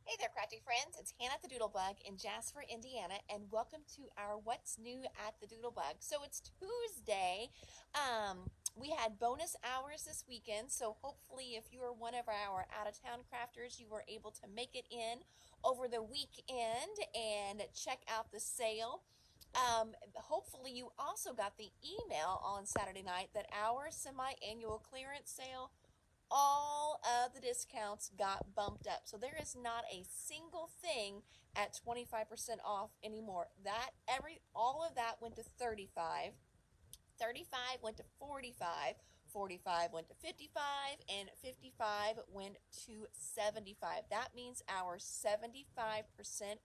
Hey there, crafty friends. It's Hannah at the Doodlebug in Jasper, Indiana, and welcome to our What's New at the Doodlebug. So it's Tuesday. We had bonus hours this weekend, so hopefully, if you are one of our out of town crafters, you were able to make it in over the weekend and check out the sale. Hopefully, you also got the email on Saturday night that our semi annual clearance sale, all of the discounts got bumped up. So there is not a single thing at 25% off anymore. That every all of that went to 35. 35 went to 45. 45 went to 55 and 55 went to 75. That means our 75%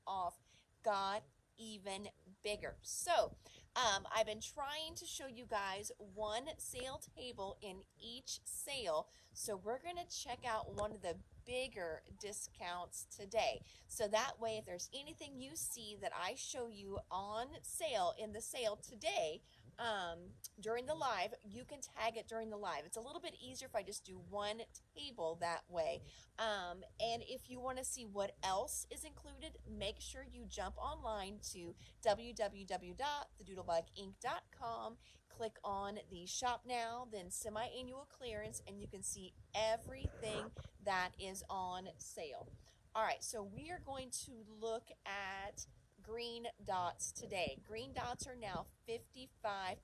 off got even bigger. So, I've been trying to show you guys one sale table in each sale. So we're going to check out one of the bigger discounts today. So that way, if there's anything you see that I show you on sale in the sale today, um, during the live, you can tag it during the live. It's a little bit easier if I just do one table that way. And if you want to see what else is included, make sure you jump online to www.thedoodlebuginc.com, click on the shop now, then semi-annual clearance, and you can see everything that is on sale. All right, so we are going to look at green dots today. Green dots are now 55%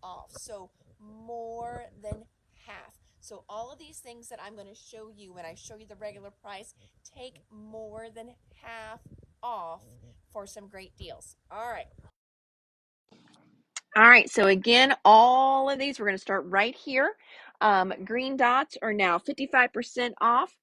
off, so more than half. So all of these things that I'm going to show you when I show you the regular price take more than half off for some great deals. All right. All right, so again, all of these, we're going to start right here. Green dots are now 55% off.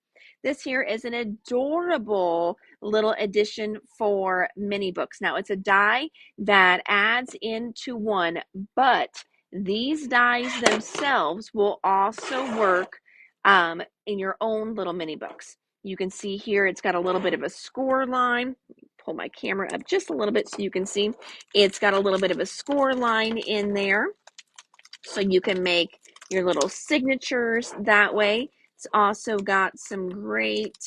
This here is an adorable little addition for mini books. Now, it's a die that adds into one, but these dies themselves will also work in your own little mini books. You can see here it's got a little bit of a score line. Pull my camera up just a little bit so you can see. It's got a little bit of a score line in there, so you can make your little signatures that way. It's also got some great,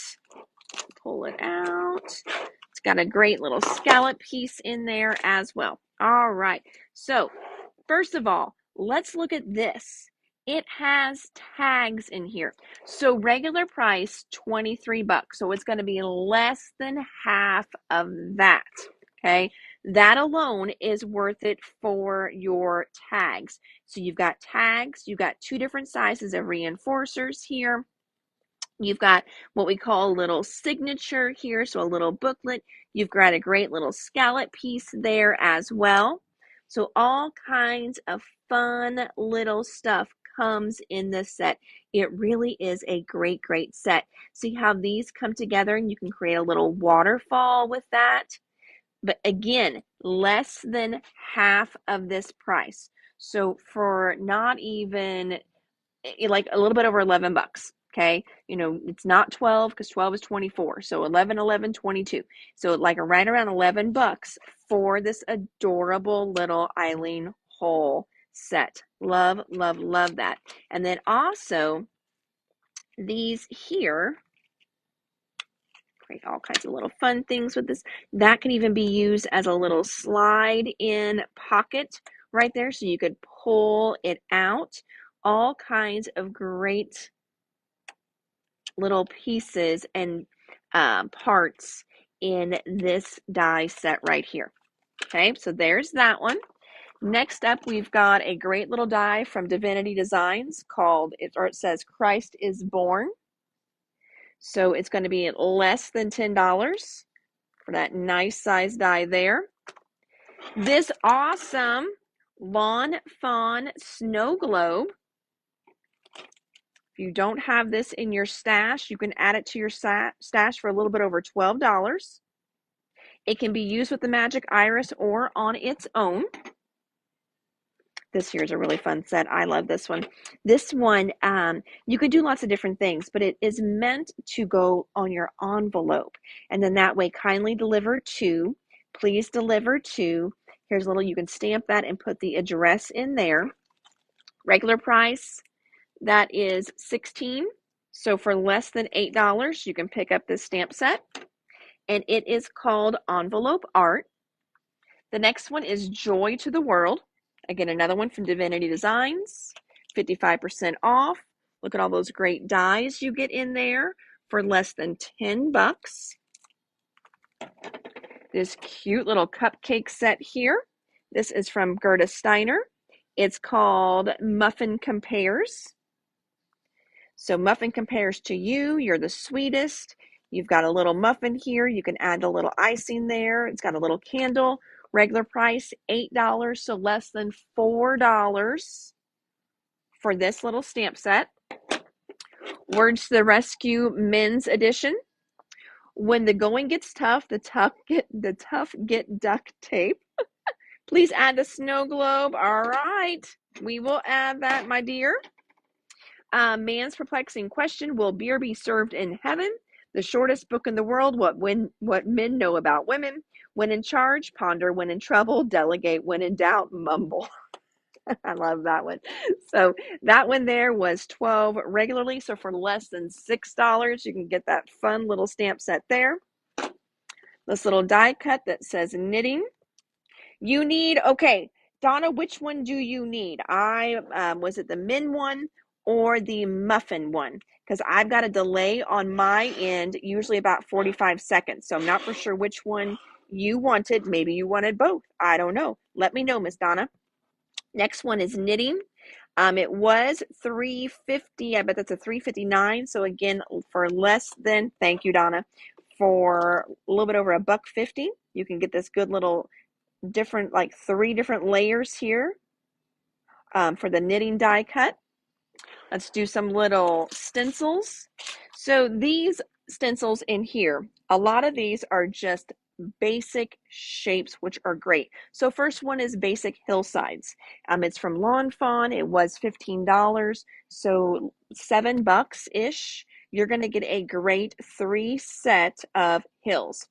pull it out. It's got a great little scallop piece in there as well. All right, so first of all, let's look at this. It has tags in here. So regular price, 23 bucks. So it's going to be less than half of that. Okay. That alone is worth it for your tags. So you've got tags, you've got two different sizes of reinforcers here. You've got what we call a little signature here, so a little booklet. You've got a great little scallop piece there as well. So all kinds of fun little stuff comes in this set. It really is a great, great set. See how these come together and you can create a little waterfall with that. But again, less than half of this price. So for not even like a little bit over 11 bucks. Okay. You know, it's not 12 because 12 is 24. So 11, 11, 22. So like right around 11 bucks for this adorable little Eileen Hole set. Love, love, love that. And then also these here, create all kinds of little fun things with this. That can even be used as a little slide in pocket right there. So you could pull it out. All kinds of great little pieces and parts in this die set right here. Okay, so there's that one. Next up, we've got a great little die from Divinity Designs called, it says Christ is Born. So it's going to be less than $10 for that nice size die there. This awesome Lawn Fawn Snow Globe. If you don't have this in your stash, you can add it to your stash for a little bit over $12. It can be used with the Magic Iris or on its own. This here is a really fun set. I love this one. This one, you could do lots of different things, but it is meant to go on your envelope. And then that way, kindly deliver to, please deliver to. Here's a little, you can stamp that and put the address in there. Regular price, that is $16. So for less than $8, you can pick up this stamp set. and it is called Envelope Art. The next one is Joy to the World. Again, another one from Divinity Designs, 55% off. Look at all those great dies you get in there for less than 10 bucks. This cute little cupcake set here. This is from Gerda Steiner. It's called Muffin Compares. So Muffin compares to you. You're the sweetest. You've got a little muffin here. You can add a little icing there. It's got a little candle. Regular price, $8, so less than $4 for this little stamp set. Words to the Rescue Men's Edition. When the going gets tough, the tough get duct tape. Please add the snow globe. All right, we will add that, my dear. Man's perplexing question: will beer be served in heaven? The shortest book in the world. What men know about women. When in charge, ponder. When in trouble, delegate. When in doubt, mumble. I love that one. So that one there was $12 regularly. So for less than $6, you can get that fun little stamp set there. This little die cut that says knitting. You need, okay, Donna, which one do you need? Was it the min one or the muffin one? Because I've got a delay on my end, usually about 45 seconds. So I'm not for sure which one you wanted. Maybe you wanted both. I don't know. Let me know, Miss Donna. Next one is knitting. It was $3.50. I bet that's a $3.59. So again, for less than, thank you, Donna, for a little bit over $1.50, you can get this good little different, like 3 different layers here for the knitting die cut. Let's do some little stencils. So these stencils in here, a lot of these are just basic shapes, which are great. So first one is basic hillsides. It's from Lawn Fawn. It was $15, so $7-ish. You're going to get a great 3 set of hills.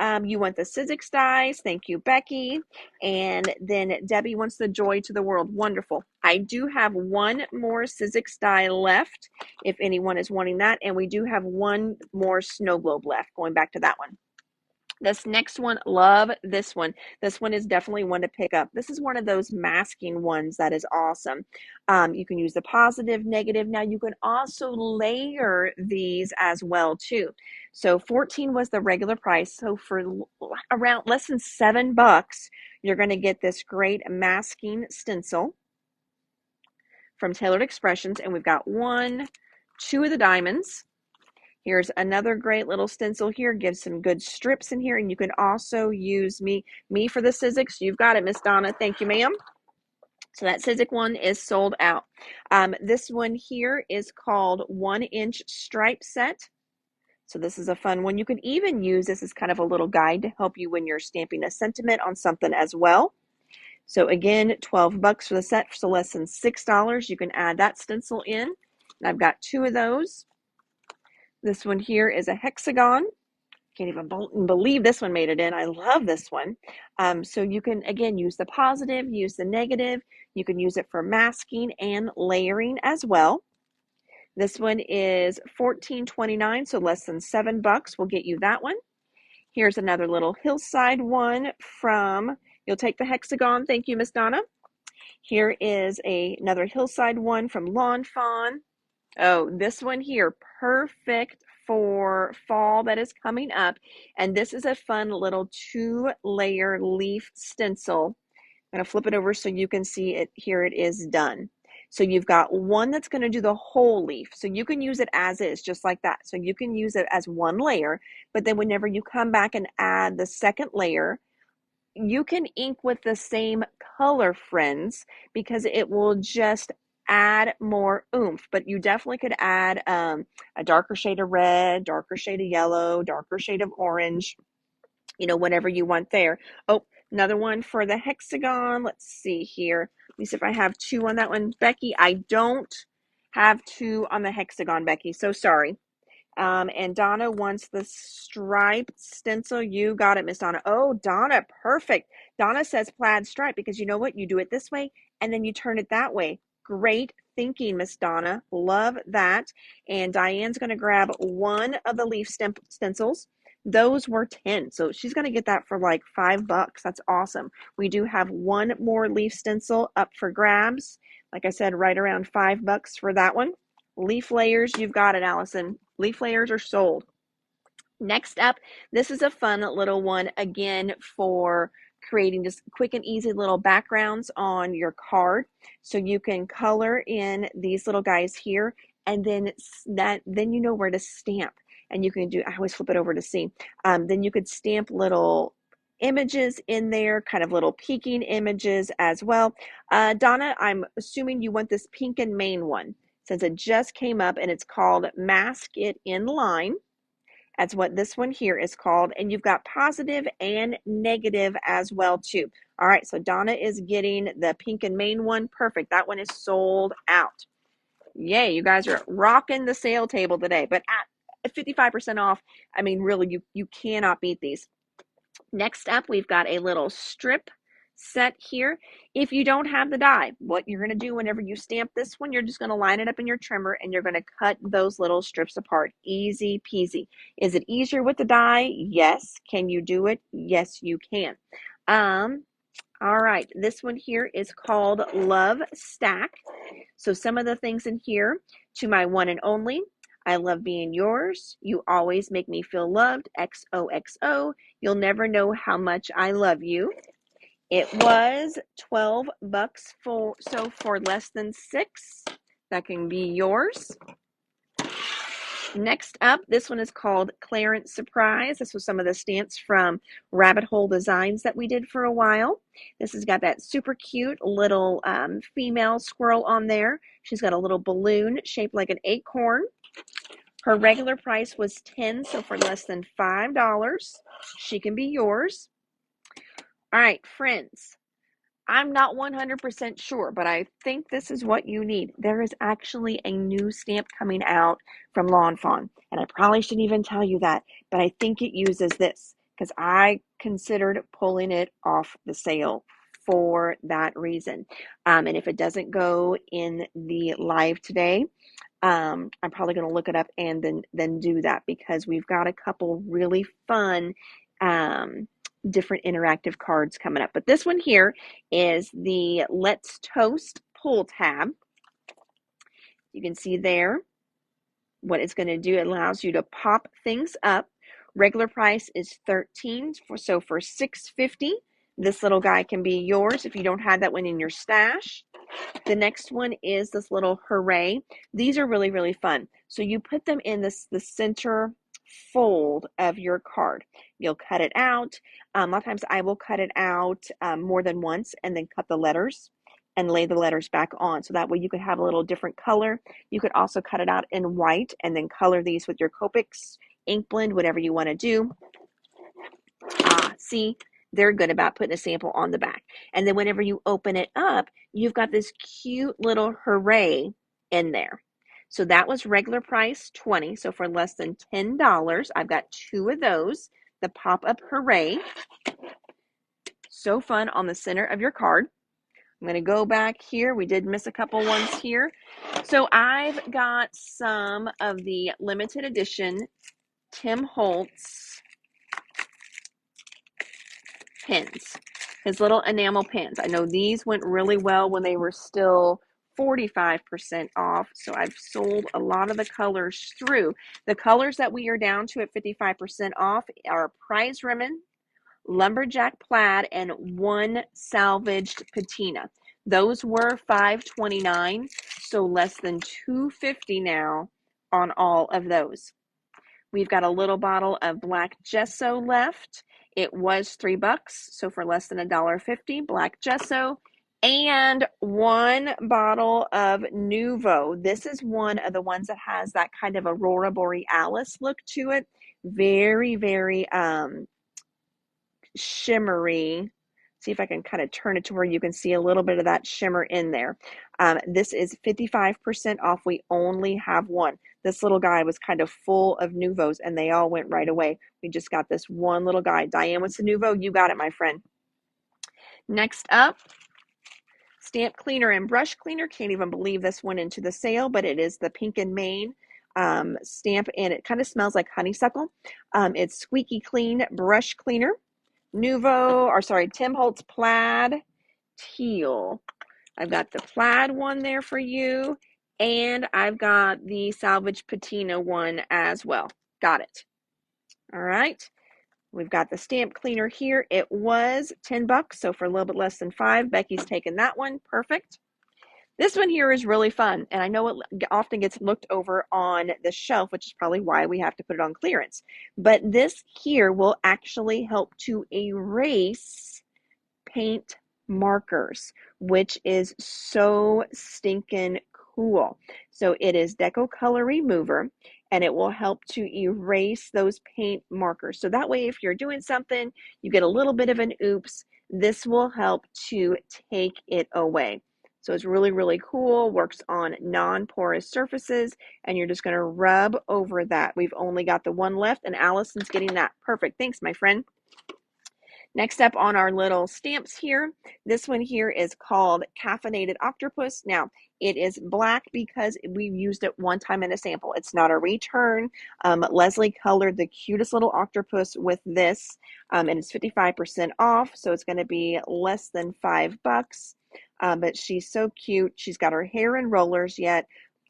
You want the Sizzix dies. Thank you, Becky. And then Debbie wants the Joy to the World. Wonderful. I do have one more Sizzix die left if anyone is wanting that. And we do have one more snow globe left. Going back to that one. This next one, love this one. This one is definitely one to pick up. This is one of those masking ones that is awesome. You can use the positive, negative. Now you can also layer these as well too. So 14 was the regular price. So for around less than $7, you're going to get this great masking stencil from Tailored Expressions. And we've got 2 of the diamonds. Here's another great little stencil here. Gives some good strips in here. And you can also use me for the Sizzix. You've got it, Miss Donna. Thank you, ma'am. So that Sizzix one is sold out. This one here is called 1-inch stripe set. So this is a fun one. You can even use this as kind of a little guide to help you when you're stamping a sentiment on something as well. So again, $12 for the set, so less than $6. You can add that stencil in. And I've got 2 of those. This one here is a hexagon. Can't even believe this one made it in. I love this one. So you can, again, use the positive, use the negative. You can use it for masking and layering as well. This one is $14.29, so less than $7 will get you that one. Here's another little hillside one from, you'll take the hexagon. Thank you, Miss Donna. Here is another hillside one from Lawn Fawn. Oh, this one here, perfect for fall that is coming up. And this is a fun little 2-layer leaf stencil. I'm going to flip it over so you can see it. Here it is done. So you've got one that's going to do the whole leaf. So you can use it as is, just like that. So you can use it as 1 layer, but then whenever you come back and add the second layer, you can ink with the same color, friends, because it will just add more oomph. But you definitely could add a darker shade of red, darker shade of yellow, darker shade of orange, whatever you want there. Oh, another one for the hexagon. Let's see here. Let me see if I have 2 on that one. Becky, I don't have 2 on the hexagon, Becky. So sorry. And Donna wants the striped stencil. You got it, Miss Donna. Oh, Donna, perfect. Donna says plaid stripe because you know what? You do it this way and then you turn it that way. Great thinking, Miss Donna. Love that. And Diane's going to grab one of the leaf stencils. Those were 10. So she's going to get that for like $5. That's awesome. We do have one more leaf stencil up for grabs. Like I said, right around $5 for that one. Leaf layers, you've got it, Allison. Leaf layers are sold. Next up, this is a fun little one again for creating just quick and easy little backgrounds on your card. So you can color in these little guys here, and then you know where to stamp. And you can do, I always flip it over to see. Then you could stamp little images in there, kind of little peeking images as well. Donna, I'm assuming you want this pink and main one since it just came up, and it's called Mask It in Line. That's what this one here is called. And you've got positive and negative as well too. All right, so Donna is getting the pink and main one. Perfect. That one is sold out. Yay, you guys are rocking the sale table today. But at 55% off, I mean, really, you cannot beat these. Next up, we've got a little strip set here. If you don't have the die, what you're going to do whenever you stamp this one, you're just going to line it up in your trimmer and you're going to cut those little strips apart. Easy peasy. Is it easier with the die? Yes. Can you do it? Yes, you can. All right, this one here is called Love Stack. So some of the things in here, to my one and only, I love being yours. You always make me feel loved. XOXO. You'll never know how much I love you. It was $12 for less than $6. That can be yours. Next up, this one is called Clarence Surprise. This was some of the stamps from Rabbit Hole Designs that we did for a while. This has got that super cute little female squirrel on there. She's got a little balloon shaped like an acorn. Her regular price was $10, so for less than $5, she can be yours. All right, friends. I'm not 100% sure, but I think this is what you need. There is actually a new stamp coming out from Lawn Fawn, and I probably shouldn't even tell you that, but I think it uses this because I considered pulling it off the sale for that reason. And if it doesn't go in the live today, I'm probably going to look it up and then do that because we've got a couple really fun different interactive cards coming up. But this one here is the Let's Toast pull tab. You can see there what it's going to do. It allows you to pop things up. Regular price is $13, so for $6.50, this little guy can be yours if you don't have that one in your stash. The next one is this little hooray. These are really, really fun. So you put them in the center fold of your card. You'll cut it out. A lot of times I will cut it out more than once and then cut the letters and lay the letters back on. So that way you could have a little different color. You could also cut it out in white and then color these with your Copics ink blend, whatever you want to do. See, they're good about putting a sample on the back. And then whenever you open it up, you've got this cute little hooray in there. So that was regular price $20. So for less than $10, I've got two of those. The pop-up hooray. So fun on the center of your card. I'm going to go back here. We did miss a couple ones here. So I've got some of the limited edition Tim Holtz pins, his little enamel pins. I know these went really well when they were still 45% off, so I've sold a lot of the colors through. The colors that we are down to at 55% off are Prize Ribbon, Lumberjack Plaid, and one salvaged patina. Those were $5.29, so less than $2.50 now on all of those. We've got a little bottle of black gesso left. It was $3, so for less than $1.50, black gesso. And one bottle of Nuvo. This is one of the ones that has that kind of Aurora Borealis look to it. Very, very shimmery. See if I can kind of turn it to where you can see a little bit of that shimmer in there. This is 55% off. We only have one. This little guy was kind of full of Nuvos and they all went right away. We just got this one little guy. Diane, what's the Nuvo? You got it, my friend. Next up, stamp cleaner and brush cleaner. Can't even believe this went into the sale, but it is the Pink and Main stamp, and it kind of smells like honeysuckle. It's Squeaky Clean Brush Cleaner. Tim Holtz Plaid Teal. I've got the plaid one there for you, and I've got the salvage patina one as well. Got it. All right. We've got the stamp cleaner here. It was $10, so for a little bit less than $5, Becky's taken that one. Perfect. This one here is really fun, and I know it often gets looked over on the shelf, which is probably why we have to put it on clearance. But this here will actually help to erase paint markers, which is so stinking cool. So it is Deco Color Remover, and it will help to erase those paint markers. So that way, if you're doing something, you get a little bit of an oops, this will help to take it away. So it's really, really cool, works on non-porous surfaces, and you're just going to rub over that. We've only got the one left, and Allison's getting that. Perfect. Thanks, my friend. Next up on our little stamps here, this one here is called Caffeinated Octopus. Now, it is black because we've used it one time in a sample. It's not a return. Leslie colored the cutest little octopus with this, and it's 55% off, so it's going to be less than $5. But she's so cute. She's got her hair in rollers yet.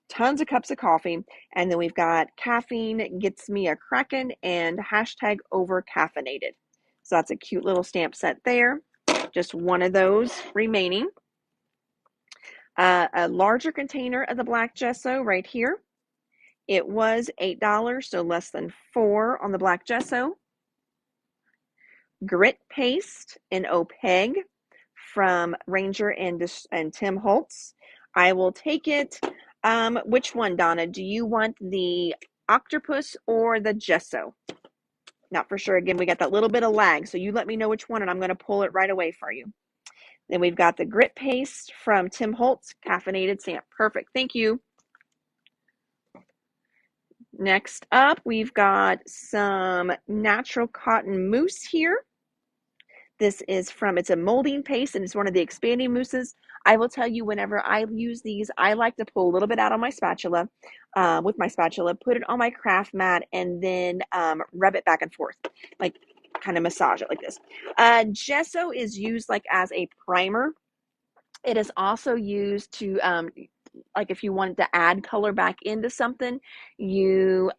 Tons of cups of coffee, and then we've got caffeine gets me a kraken and hashtag over caffeinated. So that's a cute little stamp set there. Just one of those remaining. A larger container of the black gesso right here. It was $8, so less than $4 on the black gesso. Grit paste in Opeg from Ranger and Tim Holtz. I will take it. Which one, Donna? Do you want the octopus or the gesso? Not for sure. Again, we got that little bit of lag, so you let me know which one, and I'm going to pull it right away for you. Then we've got the grit paste from Tim Holtz, caffeinated stamp. Perfect. Thank you. Next up, we've got some natural cotton mousse here. This is it's a molding paste, and it's one of the expanding mousses. I will tell you, whenever I use these, I like to pull a little bit out on my spatula, with my spatula, put it on my craft mat, and then rub it back and forth, like kind of massage it like this. Gesso is used like as a primer. It is also used to, like if you wanted to add color back into something, you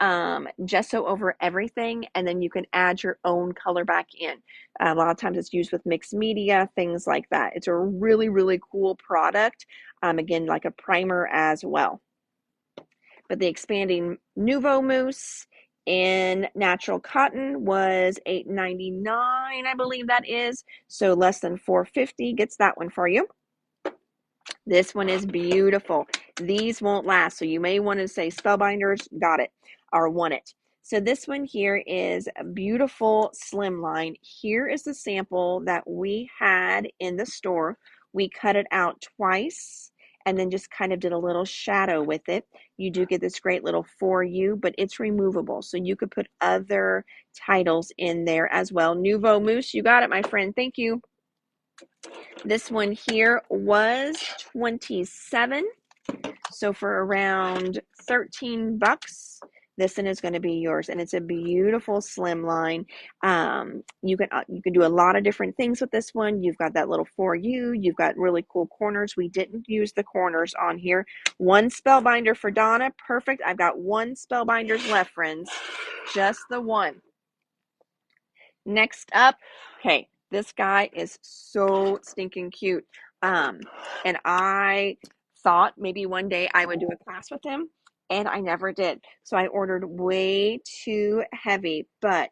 gesso over everything, and then you can add your own color back in. A lot of times it's used with mixed media, things like that. It's a really, really cool product. Again, like a primer as well. But the expanding Nouveau Mousse in natural cotton was $8.99, I believe that is. So less than $4.50 gets that one for you. This one is beautiful. These won't last, so you may want to say Spellbinders, got it, or want it. So this one here is a beautiful slimline. Here is the sample that we had in the store. We cut it out twice and then just kind of did a little shadow with it. You do get this great little For You, but it's removable, so you could put other titles in there as well. Nouveau Mousse, you got it, my friend. Thank you. This one here was $27, so for around $13, this one is going to be yours, and it's a beautiful slim line. You can do a lot of different things with this one. You've got that little For You. You've got really cool corners. We didn't use the corners on here. One spellbinder for Donna. Perfect. I've got one spellbinders left, friends. Just the one. Next up, okay. This guy is so stinking cute. And I thought maybe one day I would do a class with him, and I never did. So I ordered way too heavy, but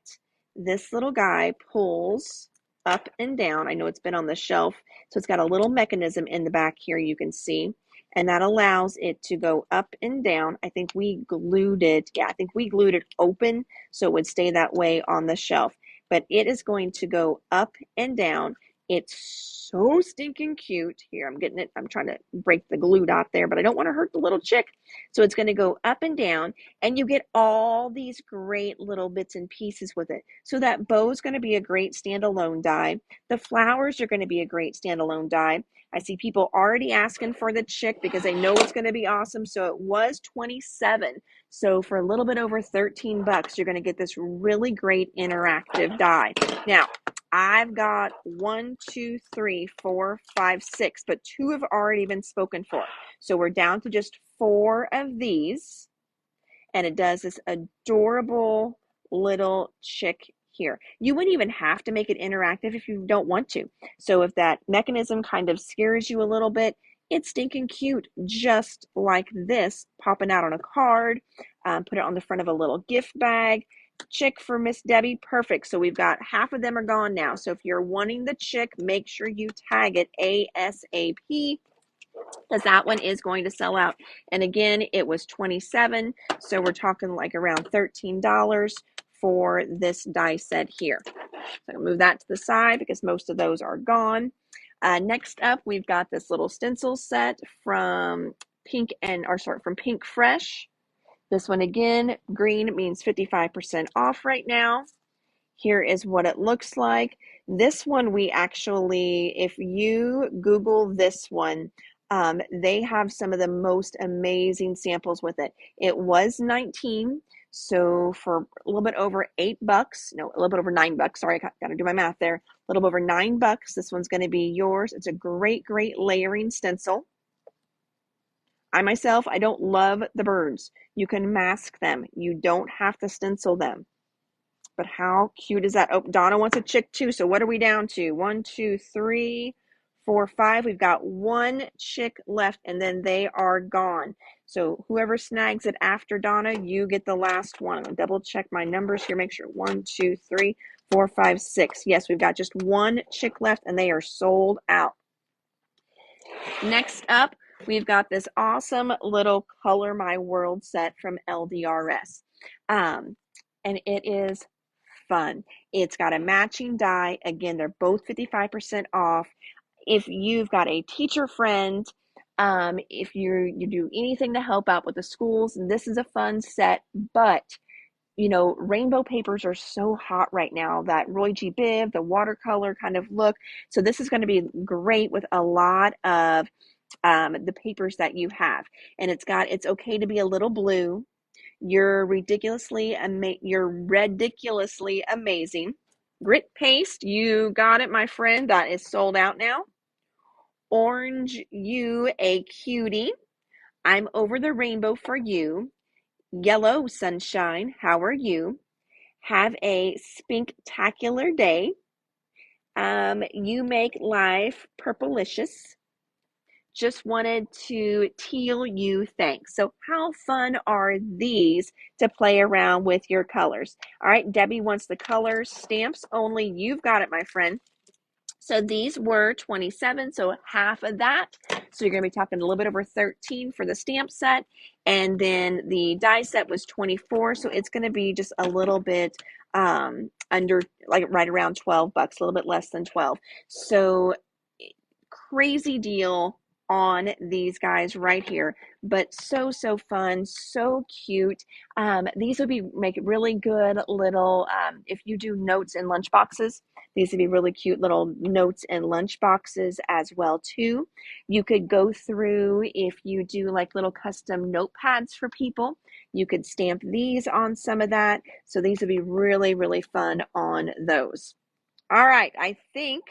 this little guy pulls up and down. I know it's been on the shelf, so it's got a little mechanism in the back here you can see, and that allows it to go up and down. I think we glued it open so it would stay that way on the shelf. But it is going to go up and down It's so stinking cute. Here, I'm getting it. I'm trying to break the glue dot there, but I don't want to hurt the little chick. So it's going to go up and down, and you get all these great little bits and pieces with it. So that bow is going to be a great standalone die. The flowers are going to be a great standalone die. I see people already asking for the chick because they know it's going to be awesome. So it was 27. So for a little bit over 13 bucks, you're going to get this really great interactive die. Now, I've got 1, 2, 3, 4, 5, 6, but 2 have already been spoken for. So we're down to just 4 of these, and it does this adorable little chick here. You wouldn't even have to make it interactive if you don't want to. So if that mechanism kind of scares you a little bit, it's stinking cute, just like this, popping out on a card. Put it on the front of a little gift bag. Chick for Miss Debbie, perfect. So we've got half of them are gone now. So if you're wanting the chick, make sure you tag it ASAP, because that one is going to sell out. And again, it was 27, so we're talking like around $13 for this die set here. So I'm gonna move that to the side because most of those are gone. Next up, we've got this little stencil set from from Pink Fresh. This one again, green means 55% off right now. Here is what it looks like. This one we actually, if you Google this one, they have some of the most amazing samples with it. It was 19, so for a little bit over 8 bucks, no, a little bit over 9 bucks. Sorry, I got to do my math there. A little bit over 9 bucks. This one's going to be yours. It's a great, great layering stencil. I myself, I don't love the birds. You can mask them. You don't have to stencil them. But how cute is that? Oh, Donna wants a chick too. So what are we down to? 1, 2, 3, 4, 5. We've got 1 chick left, and then they are gone. So whoever snags it after Donna, you get the last one. I'm gonna double check my numbers here. Make sure 1, 2, 3, 4, 5, 6. Yes, we've got just 1 chick left, and they are sold out. Next up, we've got this awesome little Color My World set from LDRS. And it is fun. It's got a matching die. Again, they're both 55% off. If you've got a teacher friend, if you do anything to help out with the schools, this is a fun set. But you know, rainbow papers are so hot right now, that Roy G. Biv, the watercolor kind of look. So this is going to be great with a lot of the papers that you have. And it's okay to be a little blue. You're ridiculously amazing. Grit paste, you got it, my friend. That is sold out now. Orange, you a cutie. I'm over the rainbow for you. Yellow sunshine, how are you? Have a spinktacular day. You make life purplicious. Just wanted to tell you thanks. So how fun are these to play around with your colors? All right, Debbie wants the colors, stamps only. You've got it, my friend. So these were 27, so half of that. So you're going to be talking a little bit over 13 for the stamp set. And then the die set was 24, so it's going to be just a little bit under, like right around 12 bucks, a little bit less than 12. So crazy deal on these guys right here, but so fun, so cute. These would make really good little, if you do notes and lunch boxes, these would be really cute little notes and lunch boxes as well too. You could go through, if you do like little custom notepads for people, you could stamp these on some of that. So these would be really fun on those. All right, I think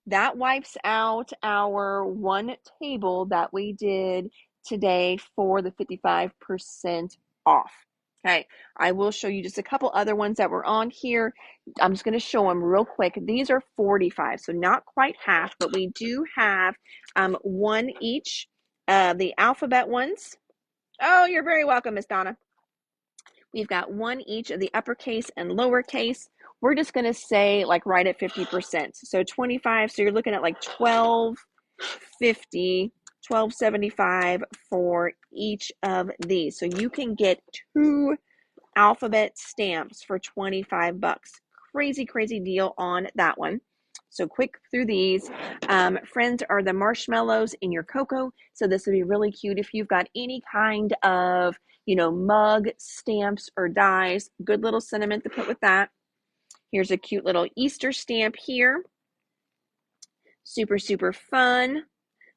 that wipes out our one table that we did today for the 55% off. Okay, I will show you just a couple other ones that were on here. I'm just going to show them real quick. These are 45, so not quite half, but we do have one each. The alphabet ones. Oh, you're very welcome, Miss Donna. We've got one each of the uppercase and lowercase. We're just going to say like right at 50%. So 25, so you're looking at like 1250, 1275 for each of these. So you can get 2 alphabet stamps for 25 bucks. Crazy deal on that one. So quick through these. Friends are the marshmallows in your cocoa. So this would be really cute if you've got any kind of, mug, stamps, or dies. Good little sentiment to put with that. Here's a cute little Easter stamp here. Super, super fun.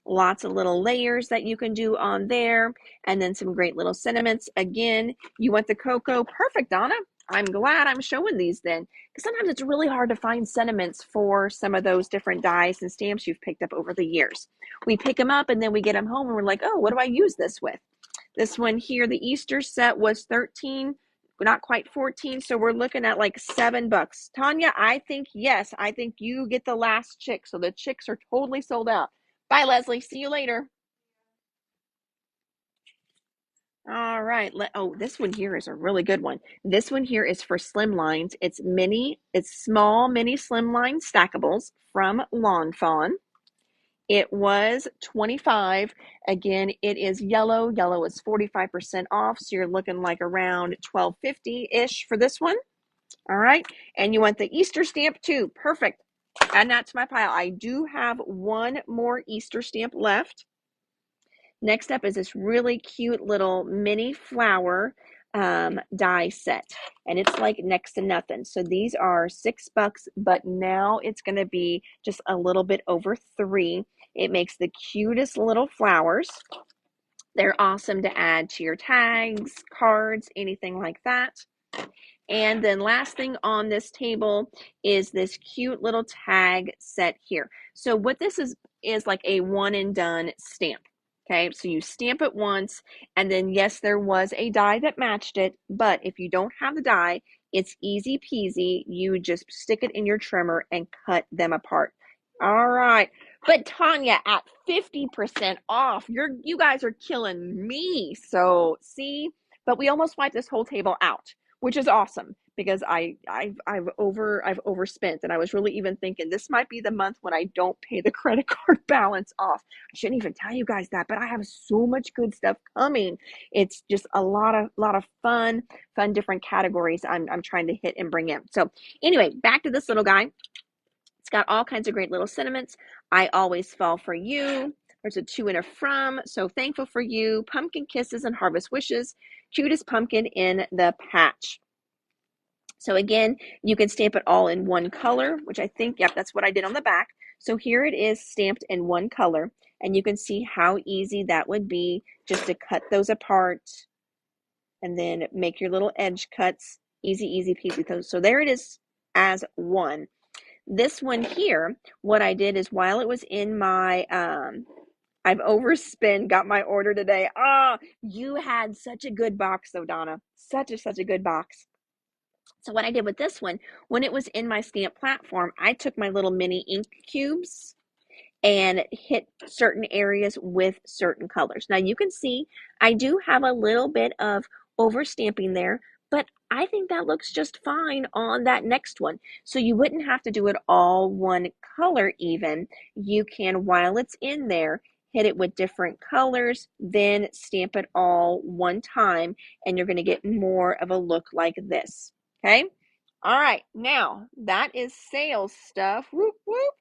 Lots of little layers that you can do on there, and then some great little sentiments. Again, you want the cocoa. Perfect, Donna. I'm glad I'm showing these then, because sometimes it's really hard to find sentiments for some of those different dies and stamps you've picked up over the years. We pick them up and then we get them home and we're like, oh, what do I use this with? This one here, the Easter set was 13, not quite 14, so we're looking at like $7. Tanya, I think yes, I think you get the last chick, so the chicks are totally sold out. Bye, Leslie. See you later. All right. Oh, this one here is a really good one. This one here is for slim lines. It's small mini slim line stackables from Lawn Fawn. It was 25. Again, it is yellow. Yellow is 45% off, so you're looking like around $12.50-ish for this one. All right. And you want the Easter stamp too. Perfect. Add that to my pile. I do have one more Easter stamp left. Next up is this really cute little mini flower die set, and it's like next to nothing. So these are $6, but now it's going to be just a little bit over $3. It makes the cutest little flowers. They're awesome to add to your tags, cards, anything like that. And then last thing on this table is this cute little tag set here. So what this is like a one and done stamp. Okay, so you stamp it once, and then yes, there was a die that matched it, but if you don't have the die, it's easy peasy. You just stick it in your trimmer and cut them apart. All right. But Tanya, at 50% off, you guys are killing me. So see, but we almost wiped this whole table out, which is awesome because I've overspent, and I was really even thinking this might be the month when I don't pay the credit card balance off. I shouldn't even tell you guys that, but I have so much good stuff coming. It's just a lot of fun different categories I'm trying to hit and bring in. So anyway, back to this little guy. It's got all kinds of great little sentiments. I always fall for you. There's a to and a from. So thankful for you. Pumpkin kisses and harvest wishes. Cutest pumpkin in the patch. So again, you can stamp it all in one color, which I think, yep, that's what I did on the back. So here it is stamped in one color, and you can see how easy that would be just to cut those apart and then make your little edge cuts. Easy, easy peasy. So there it is as one. This one here, what I did is while it was in my, I've overspent, got my order today. You had such a good box though, Donna. Such a good box. So what I did with this one, when it was in my stamp platform, I took my little mini ink cubes and hit certain areas with certain colors. Now you can see I do have a little bit of overstamping there, but I think that looks just fine on that next one. So you wouldn't have to do it all one color even. You can, while it's in there, hit it with different colors, then stamp it all one time, and you're going to get more of a look like this. Okay? All right, now that is sales stuff. Whoop, whoop.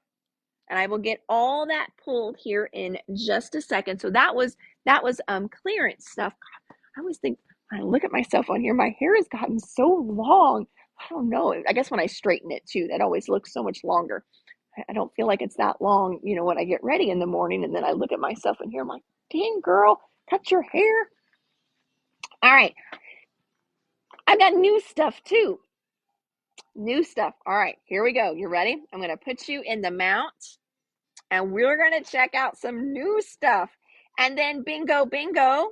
And I will get all that pulled here in just a second. So that was clearance stuff. God, I always think when I look at myself on here, my hair has gotten so long. I don't know. I guess when I straighten it too, that always looks so much longer. I don't feel like it's that long, when I get ready in the morning and then I look at myself in here, I'm like, dang girl, cut your hair. All right. I've got new stuff too. New stuff. All right, here we go. You ready? I'm going to put you in the mount, and we're going to check out some new stuff. And then bingo, bingo.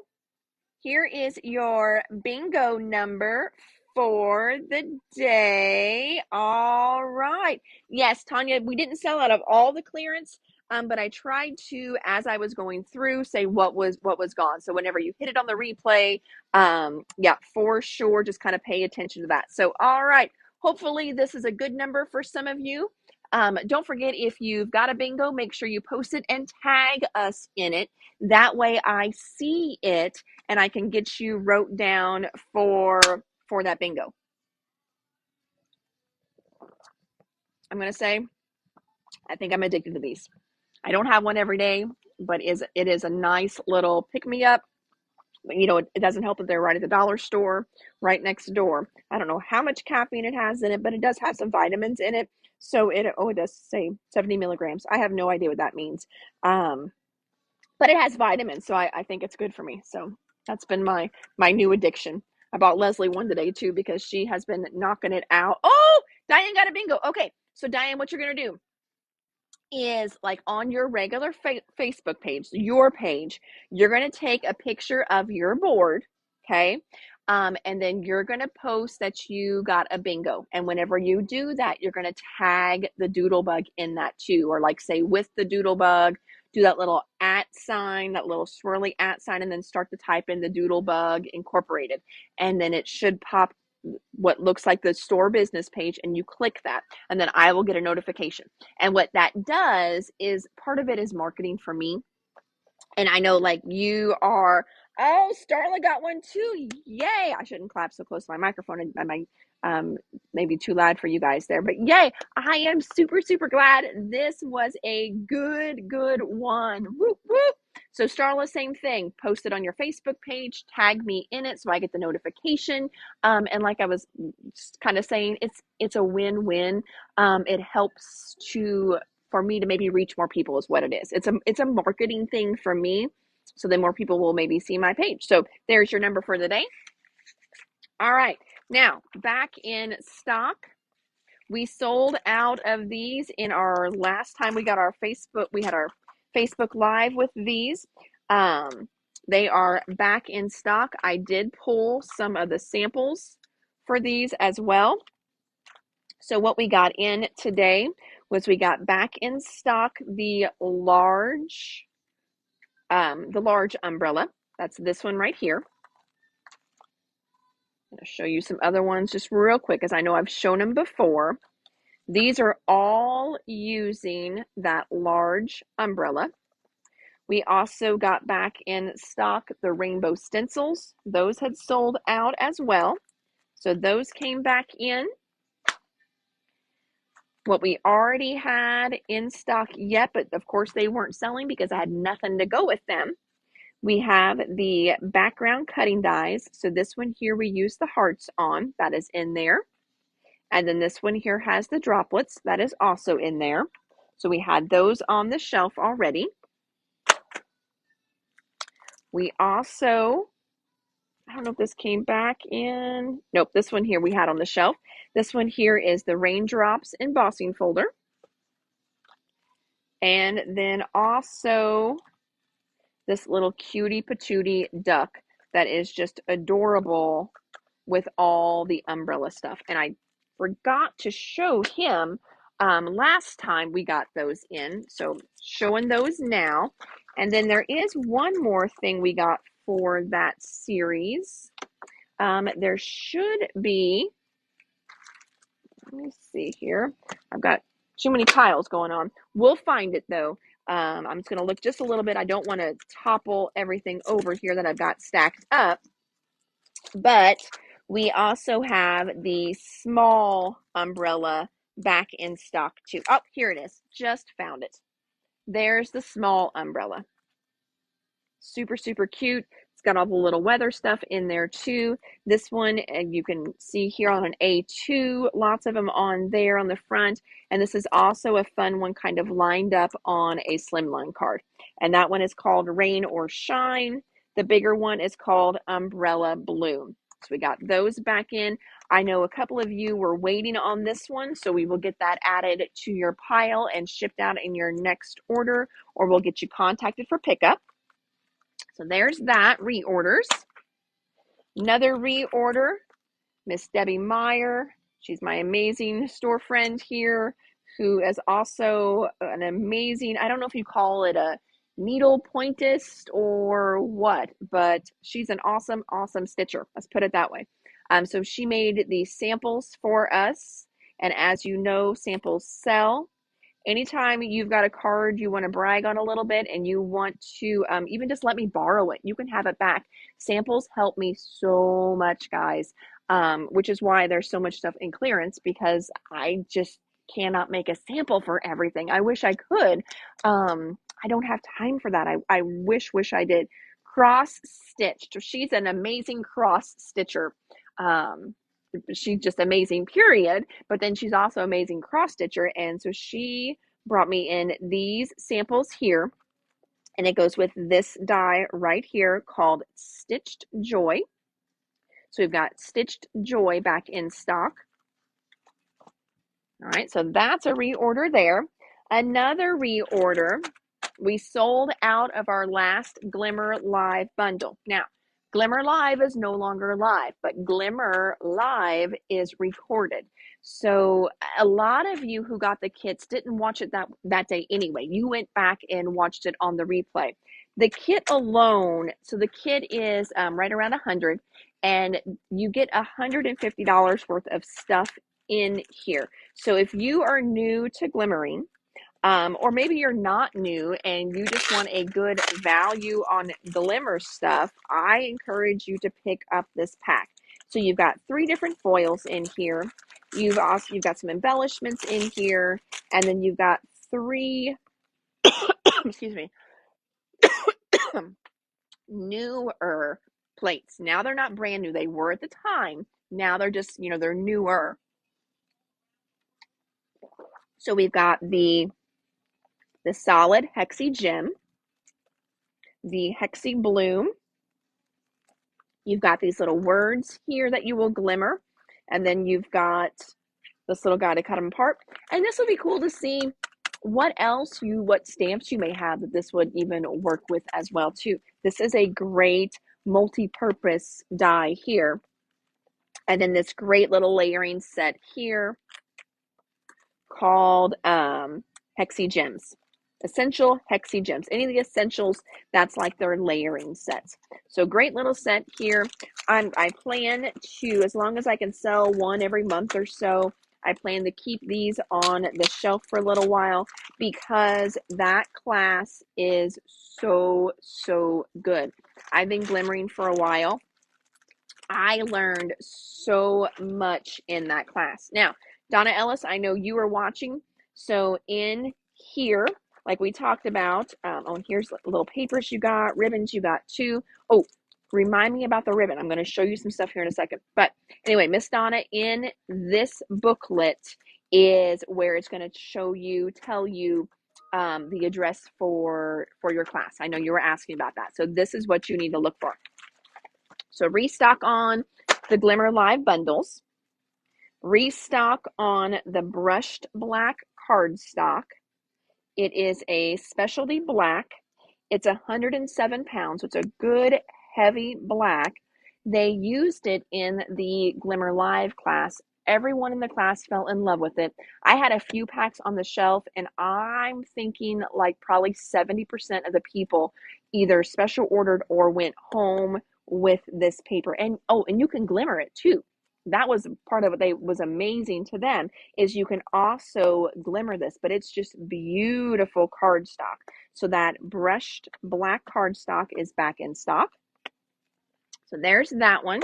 Here is your bingo number for the day. All right. Yes, Tanya, we didn't sell out of all the clearance, but I tried to, as I was going through, say what was gone. So whenever you hit it on the replay, yeah, for sure, just kind of pay attention to that. So, all right. Hopefully this is a good number for some of you. Don't forget, if you've got a bingo, make sure you post it and tag us in it. That way I see it and I can get you wrote down for that bingo. I'm going to say I think I'm addicted to these. I don't have one every day, but it is a nice little pick me up. You know, it doesn't help that they're right at the dollar store, right next door. I don't know how much caffeine it has in it, but it does have some vitamins in it. So it does say 70 milligrams. I have no idea what that means. But it has vitamins, so I think it's good for me. So that's been my new addiction. I bought Leslie one today too because she has been knocking it out. Oh, Diane got a bingo. Okay, so Diane, what you're gonna do is like on your regular Facebook page, your page, you're going to take a picture of your board, okay? And then you're going to post that you got a bingo. And whenever you do that, you're going to tag the doodlebug in that too, or like say with the doodlebug, do that little at sign, that little swirly at sign, and then start to type in the doodlebug incorporated. And then it should pop what looks like the store business page, and you click that, and then I will get a notification. And what that does is part of it is marketing for me. And I know like you are, oh, Starla got one too. Yay. I shouldn't clap so close to my microphone, and I might maybe too loud for you guys there, but yay. I am super, super glad this was a good one. Woo, woo. So Starla, same thing. Post it on your Facebook page, tag me in it so I get the notification. And like I was kind of saying, it's a win-win. It helps for me to maybe reach more people is what it is. It's a marketing thing for me. So then more people will maybe see my page. So there's your number for the day. All right. Now back in stock. We sold out of these in our last time we got our Facebook. We had our Facebook Live with these. They are back in stock. I did pull some of the samples for these as well. So what we got in today was we got back in stock the large umbrella. That's this one right here. I'm going to show you some other ones just real quick, as I know I've shown them before. These are all using that large umbrella. We also got back in stock the rainbow stencils. Those had sold out as well. So those came back in. What we already had in stock yet, but of course they weren't selling because I had nothing to go with them. We have the background cutting dies. So this one here we use the hearts on. That is in there. And then this one here has the droplets. That is also in there. So we had those on the shelf already. We also, I don't know if this came back in. Nope, this one here we had on the shelf. This one here is the raindrops embossing folder. And then also this little cutie patootie duck that is just adorable with all the umbrella stuff. And I forgot to show him last time we got those in. So showing those now. And then there is one more thing we got for that series. There should be, let me see here. I've got too many piles going on. We'll find it though. I'm just going to look just a little bit. I don't want to topple everything over here that I've got stacked up. But we also have the small umbrella back in stock too. Oh, here it is. Just found it. There's the small umbrella. Super, super cute. It's got all the little weather stuff in there too. This one, and you can see here on an A2, lots of them on there on the front. And this is also a fun one kind of lined up on a slimline card. And that one is called Rain or Shine. The bigger one is called Umbrella Bloom. So we got those back in. I know a couple of you were waiting on this one, so we will get that added to your pile and shipped out in your next order, or we'll get you contacted for pickup. So there's that, reorders. Another reorder, Miss Debbie Meyer. She's my amazing store friend here, who is also an amazing, I don't know if you call it a needle pointist or what, but she's an awesome, awesome stitcher. Let's put it that way. So she made these samples for us. And as you know, samples sell. Anytime you've got a card you want to brag on a little bit and you want to even just let me borrow it, you can have it back. Samples help me so much, guys, which is why there's so much stuff in clearance, because I just cannot make a sample for everything. I wish I could. I don't have time for that. I wish I did. Cross stitched. She's an amazing cross stitcher. Um, she's just amazing, period. But then she's also amazing cross stitcher. And so she brought me in these samples here. And it goes with this die right here called Stitched Joy. So we've got Stitched Joy back in stock. All right, so that's a reorder there. Another reorder, we sold out of our last Glimmer Live bundle. Now, Glimmer Live is no longer live, but Glimmer Live is recorded. So a lot of you who got the kits didn't watch it that day anyway. You went back and watched it on the replay. The kit alone, so the kit is right around 100, and you get $150 worth of stuff in here. So if you are new to glimmering, or maybe you're not new and you just want a good value on glimmer stuff, I encourage you to pick up this pack. So you've got 3 different foils in here. You've got some embellishments in here, and then you've got 3 excuse me newer plates. Now they're not brand new. They were at the time. Now they're just, they're newer. So we've got the solid Hexy Gem, the Hexy Bloom. You've got these little words here that you will glimmer. And then you've got this little guy to cut them apart. And this will be cool to see what stamps you may have that this would even work with as well too. This is a great multi-purpose die here. And then this great little layering set here called Hexy Gems. Essential Hexy Gems. Any of the essentials, that's like their layering sets. So great little set here. I plan to, as long as I can sell one every month or so, I plan to keep these on the shelf for a little while because that class is so, so good. I've been glimmering for a while. I learned so much in that class. Now, Donna Ellis, I know you are watching. So in here, like we talked about, here's little papers you got, ribbons you got too. Oh, remind me about the ribbon. I'm going to show you some stuff here in a second. But anyway, Miss Donna, in this booklet is where it's going to tell you the address for your class. I know you were asking about that. So this is what you need to look for. So restock on the Glimmer Live bundles. Restock on the brushed black cardstock. It is a specialty black. It's 107 pounds. So it's a good heavy black. They used it in the Glimmer Live class. Everyone in the class fell in love with it. I had a few packs on the shelf, and I'm thinking like probably 70% of the people either special ordered or went home with this paper. And you can glimmer it too. That was part of what was amazing to them, is you can also glimmer this, but it's just beautiful cardstock. So that brushed black cardstock is back in stock. So there's that one.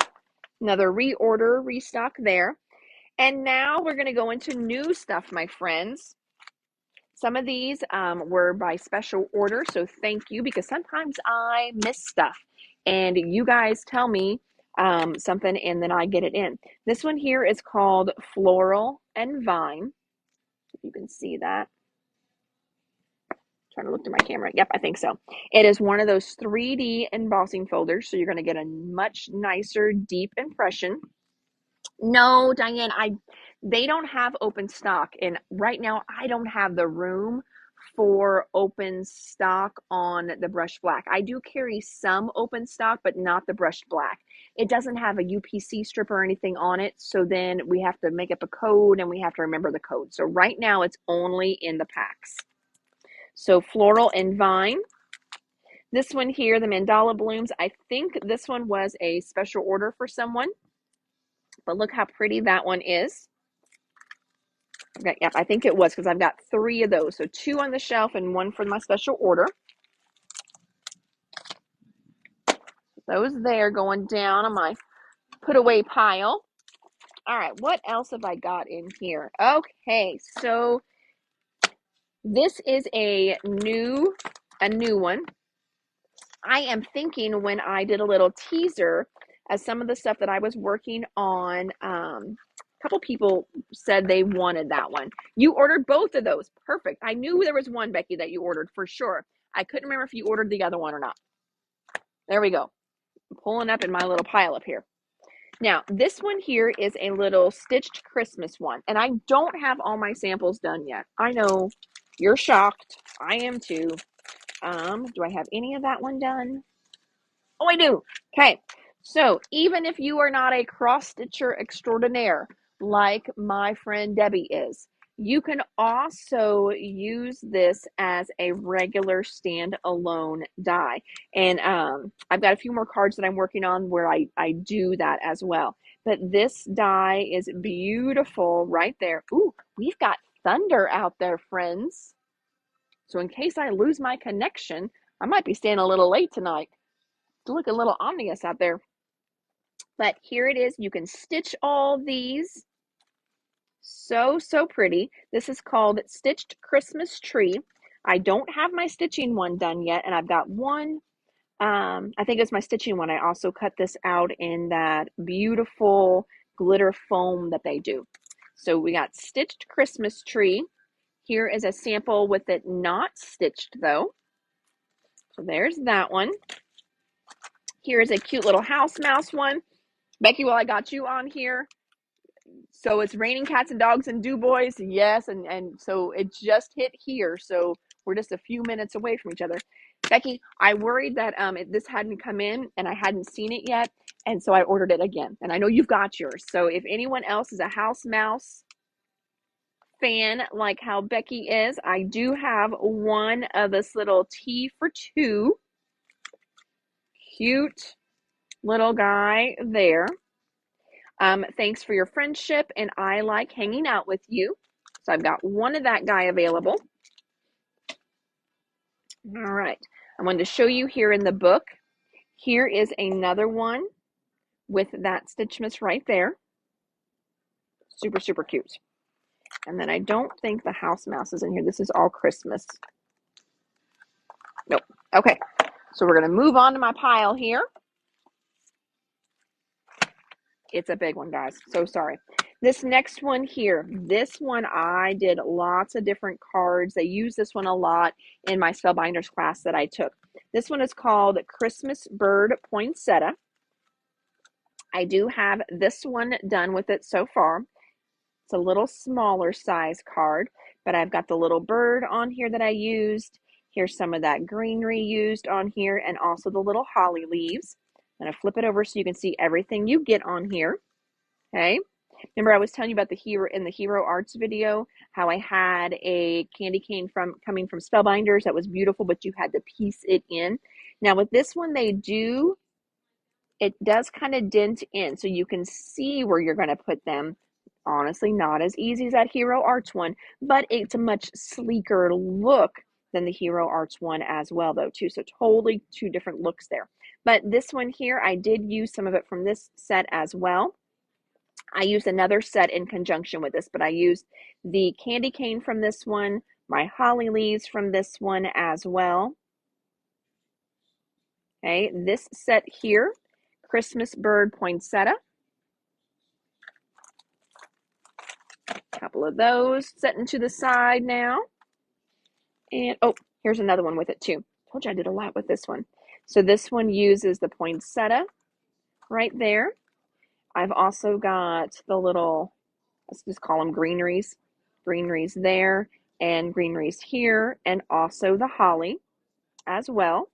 Another restock there. And now we're going to go into new stuff, my friends. Some of these were by special order, so thank you, because sometimes I miss stuff. And you guys tell me something, and then I get it in. This one here is called Floral and Vine. If you can see that. Trying to look through my camera. Yep, I think so. It is one of those 3D embossing folders, so you're going to get a much nicer, deep impression. No, Diane, they don't have open stock, and right now I don't have the room for open stock on the brushed black. I do carry some open stock, but not the brushed black. It doesn't have a UPC strip or anything on it, so then we have to make up a code and we have to remember the code. So right now it's only in the packs. So Floral and Vine. This one here, the Mandala Blooms, I think this one was a special order for someone. But look how pretty that one is. Okay, yep, I think it was, because I've got 3 of those. So 2 on the shelf and 1 for my special order. Those there going down on my put away pile. All right, what else have I got in here? Okay, so this is a new one. I am thinking when I did a little teaser as some of the stuff that I was working on, a couple people said they wanted that one. You ordered both of those. Perfect. I knew there was one, Becky, that you ordered for sure. I couldn't remember if you ordered the other one or not. There we go. I'm pulling up in my little pile up here. Now, this one here is a little stitched Christmas one, and I don't have all my samples done yet. I know you're shocked. I am too. Do I have any of that one done? Oh, I do. Okay. So even if you are not a cross stitcher extraordinaire like my friend Debbie is, you can also use this as a regular standalone die. And I've got a few more cards that I'm working on where I do that as well. But this die is beautiful right there. Ooh, we've got thunder out there, friends. So in case I lose my connection, I might be staying a little late tonight. It's looking a little ominous out there. But here it is. You can stitch all these. So pretty. This is called Stitched Christmas Tree. I don't have my stitching one done yet, and I've got one. I think it's my stitching one. I also cut this out in that beautiful glitter foam that they do. So we got Stitched Christmas Tree. Here is a sample with it not stitched though. So there's that one. Here is a cute little house mouse one. Becky, while I got you on here, so it's raining cats and dogs and do boys. Yes, and so it just hit here. So we're just a few minutes away from each other. Becky, I worried that this hadn't come in and I hadn't seen it yet. And so I ordered it again. And I know you've got yours. So if anyone else is a house mouse fan like how Becky is, I do have one of this little tea for two. Cute little guy there. Thanks for your friendship, and I like hanging out with you. So I've got one of that guy available. All right. I wanted to show you here in the book. Here is another one with that Stitchmas right there. Super cute. And then I don't think the house mouse is in here. This is all Christmas. Nope. Okay. So we're going to move on to my pile here. It's a big one, guys. So sorry. This next one here, this one I did lots of different cards. I use this one a lot in my Spellbinders class that I took. This one is called Christmas Bird Poinsettia. I do have this one done with it so far. It's a little smaller size card, but I've got the little bird on here that I used. Here's some of that greenery used on here, and also the little holly leaves. I'm going to flip it over so you can see everything you get on here. Okay. Remember I was telling you about the Hero Arts video, how I had a candy cane coming from Spellbinders that was beautiful, but you had to piece it in. Now with this one, it does kind of dent in, so you can see where you're going to put them. Honestly, not as easy as that Hero Arts one, but it's a much sleeker look than the Hero Arts one as well, though, too. So totally two different looks there. But this one here, I did use some of it from this set as well. I used another set in conjunction with this, but I used the candy cane from this one, my holly leaves from this one as well. Okay, this set here, Christmas Bird Poinsettia. A couple of those setting to the side now. And, oh, here's another one with it too. Told you I did a lot with this one. So this one uses the poinsettia right there. I've also got the little, let's just call them greeneries. Greeneries there and greeneries here, and also the holly as well.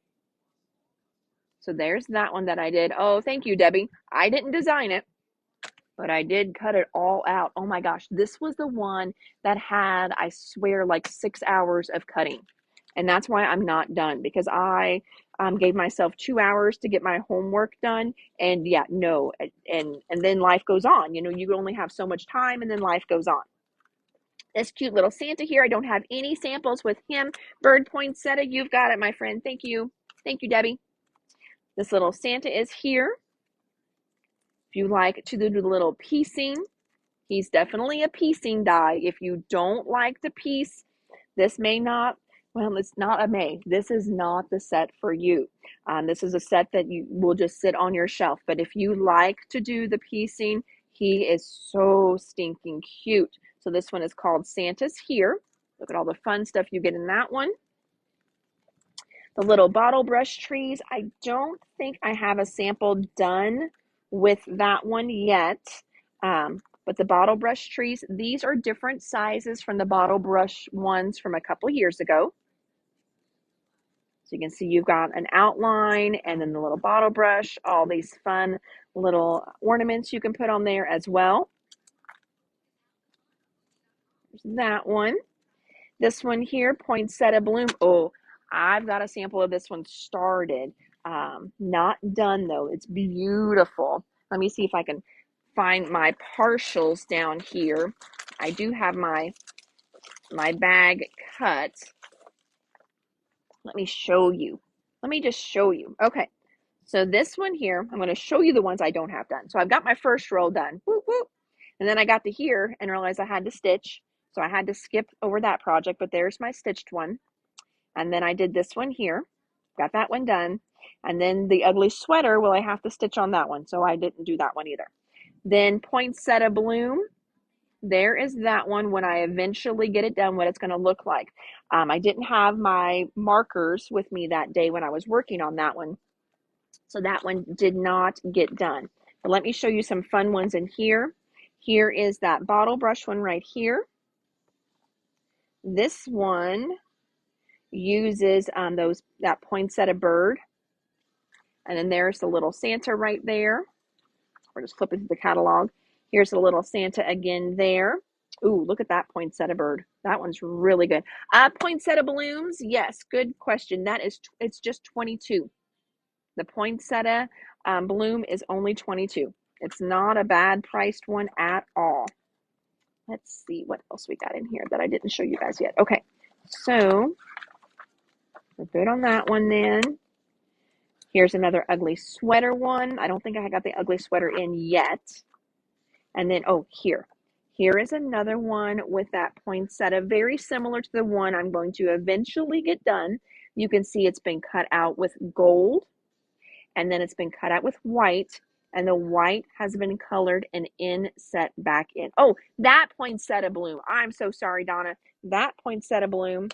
So there's that one that I did. Oh, thank you, Debbie. I didn't design it, but I did cut it all out. Oh my gosh, this was the one that had, I swear, like 6 hours of cutting. And that's why I'm not done, because I gave myself 2 hours to get my homework done. And yeah, no. And then life goes on. You know, you only have so much time, and then life goes on. This cute little Santa here. I don't have any samples with him. Bird poinsettia, you've got it, my friend. Thank you. Thank you, Debbie. This little Santa is here. If you like to do the little piecing, He's definitely a piecing die. If you don't like to piece, this may not, well, it's not a may. This is not the set for you. This is a set that you will just sit on your shelf. But if you like to do the piecing, he is so stinking cute. So this one is called Santa's Here. Look at all the fun stuff you get in that one. The little bottle brush trees. I don't think I have a sample done with that one yet. But the bottle brush trees, these are different sizes from the bottle brush ones from a couple years ago. So you can see you've got an outline and then the little bottle brush, all these fun little ornaments you can put on there as well. There's that one. This one here, Poinsettia Bloom. Oh, I've got a sample of this one started. Not done though. It's beautiful. Let me see if I can find my partials down here. I do have my bag cut. Let me show you. Let me just show you. Okay. So this one here, I'm going to show you the ones I don't have done. So I've got my first row done. Whoop, whoop. And then I got to here and realized I had to stitch. So I had to skip over that project, but there's my stitched one. And then I did this one here. Got that one done. And then the ugly sweater, well, I have to stitch on that one. So I didn't do that one either. Then Poinsettia Bloom. There is that one when I eventually get it done, what it's going to look like. I didn't have my markers with me that day when I was working on that one. So that one did not get done. But let me show you some fun ones in here. Here is that bottle brush one right here. This one uses that poinsettia bird. And then there's the little Santa right there. We're just flipping through the catalog. Here's a little Santa again there. Ooh, look at that poinsettia bird. That one's really good. Poinsettia blooms. Yes, good question. It's just 22. The poinsettia bloom is only 22. It's not a bad priced one at all. Let's see what else we got in here that I didn't show you guys yet. Okay, so we're good on that one then. Here's another ugly sweater one. I don't think I got the ugly sweater in yet. And then, oh, here is another one with that poinsettia, very similar to the one I'm going to eventually get done. You can see it's been cut out with gold, and then it's been cut out with white, and the white has been colored and inset back in. Oh, that poinsettia bloom. I'm so sorry, Donna. That poinsettia bloom.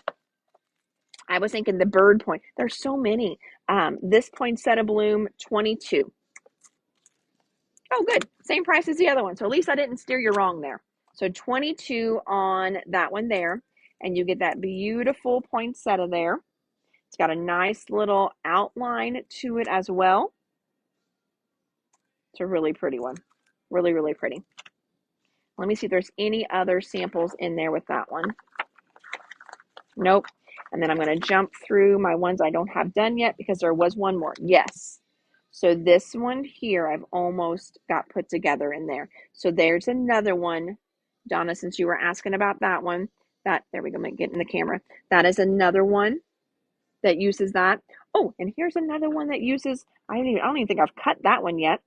I was thinking the bird point. There's so many. This poinsettia bloom, 22. Oh, good. Same price as the other one. So at least I didn't steer you wrong there. So 22 on that one there. And you get that beautiful poinsettia there. It's got a nice little outline to it as well. It's a really pretty one. Really, really pretty. Let me see if there's any other samples in there with that one. Nope. And then I'm going to jump through my ones I don't have done yet because there was one more. Yes. So this one here, I've almost got put together in there. So there's another one, Donna, since you were asking about that one. There we go, get in the camera. That is another one that uses that. Oh, and here's another one that uses, I don't even think I've cut that one yet.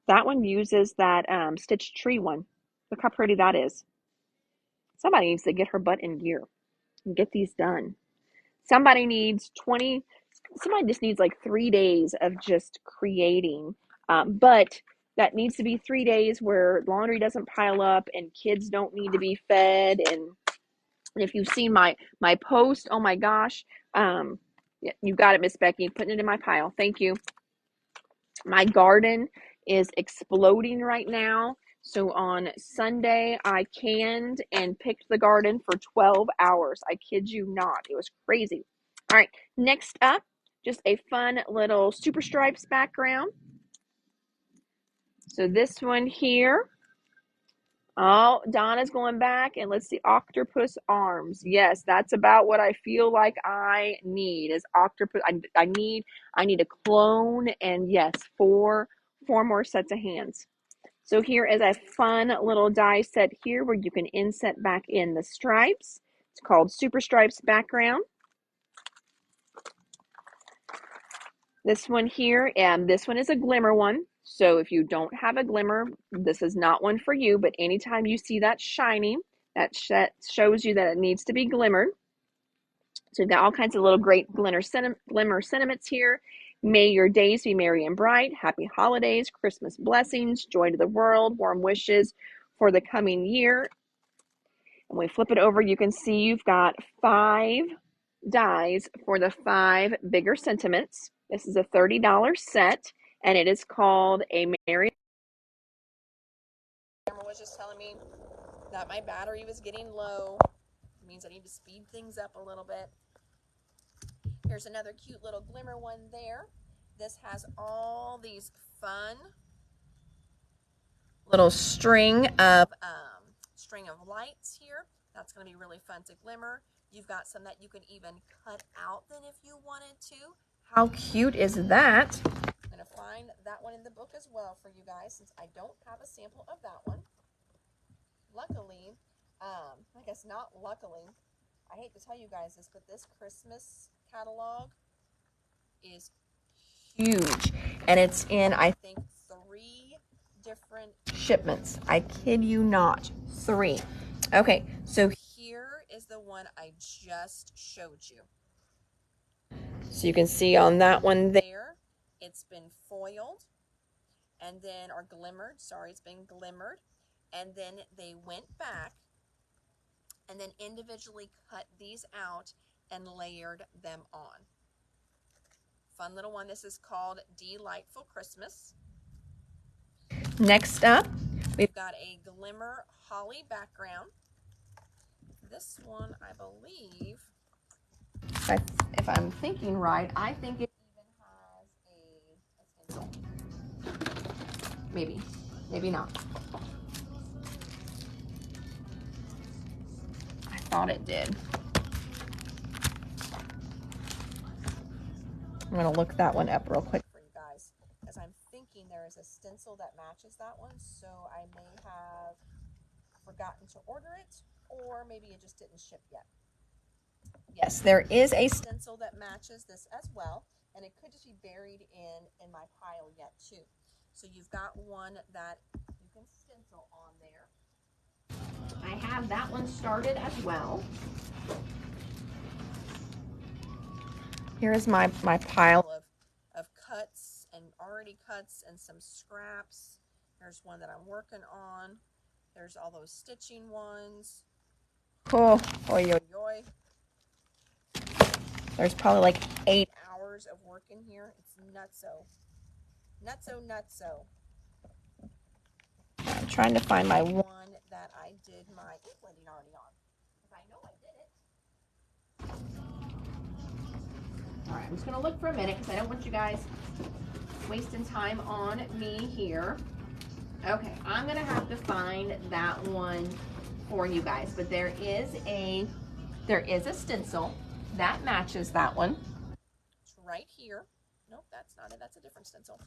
That one uses that stitched tree one. Look how pretty that is. Somebody needs to get her butt in gear and get these done. Somebody just needs like 3 days of just creating. But that needs to be 3 days where laundry doesn't pile up and kids don't need to be fed. And if you've seen my post, oh my gosh, yeah, you got it, Miss Becky, putting it in my pile. Thank you. My garden is exploding right now. So on Sunday, I canned and picked the garden for 12 hours. I kid you not. It was crazy. All right, next up, just a fun little Super Stripes background. So this one here. Oh, Donna's going back, and let's see, octopus arms. Yes, that's about what I feel like I need is octopus. I need a clone, and yes, four more sets of hands. So here is a fun little die set here where you can inset back in the stripes. It's called Super Stripes background. This one here, and this one is a glimmer one. So if you don't have a glimmer, this is not one for you, but anytime you see that shiny, that shows you that it needs to be glimmered. So we've got all kinds of little great glimmer sentiments here. May your days be merry and bright. Happy holidays, Christmas blessings, joy to the world, warm wishes for the coming year. And we flip it over, you can see you've got 5 dies for the 5 bigger sentiments. This is a $30 set, and it is called a Merry. The camera was just telling me that my battery was getting low. It means I need to speed things up a little bit. Here's another cute little glimmer one there. This has all these fun little string of lights here. That's going to be really fun to glimmer. You've got some that you can even cut out then if you wanted to. How cute is that? I'm going to find that one in the book as well for you guys since I don't have a sample of that one. Luckily, I guess not luckily, I hate to tell you guys this, but this Christmas catalog is huge, and it's in, I think, 3 different shipments. I kid you not, 3. Okay, so here is the one I just showed you. So you can see on that one there, it's been foiled and then, or glimmered, sorry, it's been glimmered, and then they went back and then individually cut these out and layered them on. Fun little one. This is called Delightful Christmas. Next up, we've got a glimmer holly background. This one, I believe, if I'm thinking right, I think it even has a stencil. Maybe not. I thought it did. I'm going to look that one up real quick for you guys, because I'm thinking there is a stencil that matches that one, so I may have forgotten to order it, or maybe it just didn't ship yet. Yes, there is a stencil that matches this as well, and it could just be buried in my pile yet too. So you've got one that you can stencil on there. I have that one started as well. Here's my pile of cuts and already cuts and some scraps. There's one that I'm working on. There's all those stitching ones. Oh, oy, oy, oy. There's probably like 8 hours of work in here. It's nutso. Nutso. I'm trying to find my one that I did my ink blending already on, because I know I did it. All right, I'm just gonna look for a minute because I don't want you guys wasting time on me here. Okay, I'm gonna have to find that one for you guys, but there is a stencil that matches that one. It's right here. Nope, that's not it. That's a different stencil.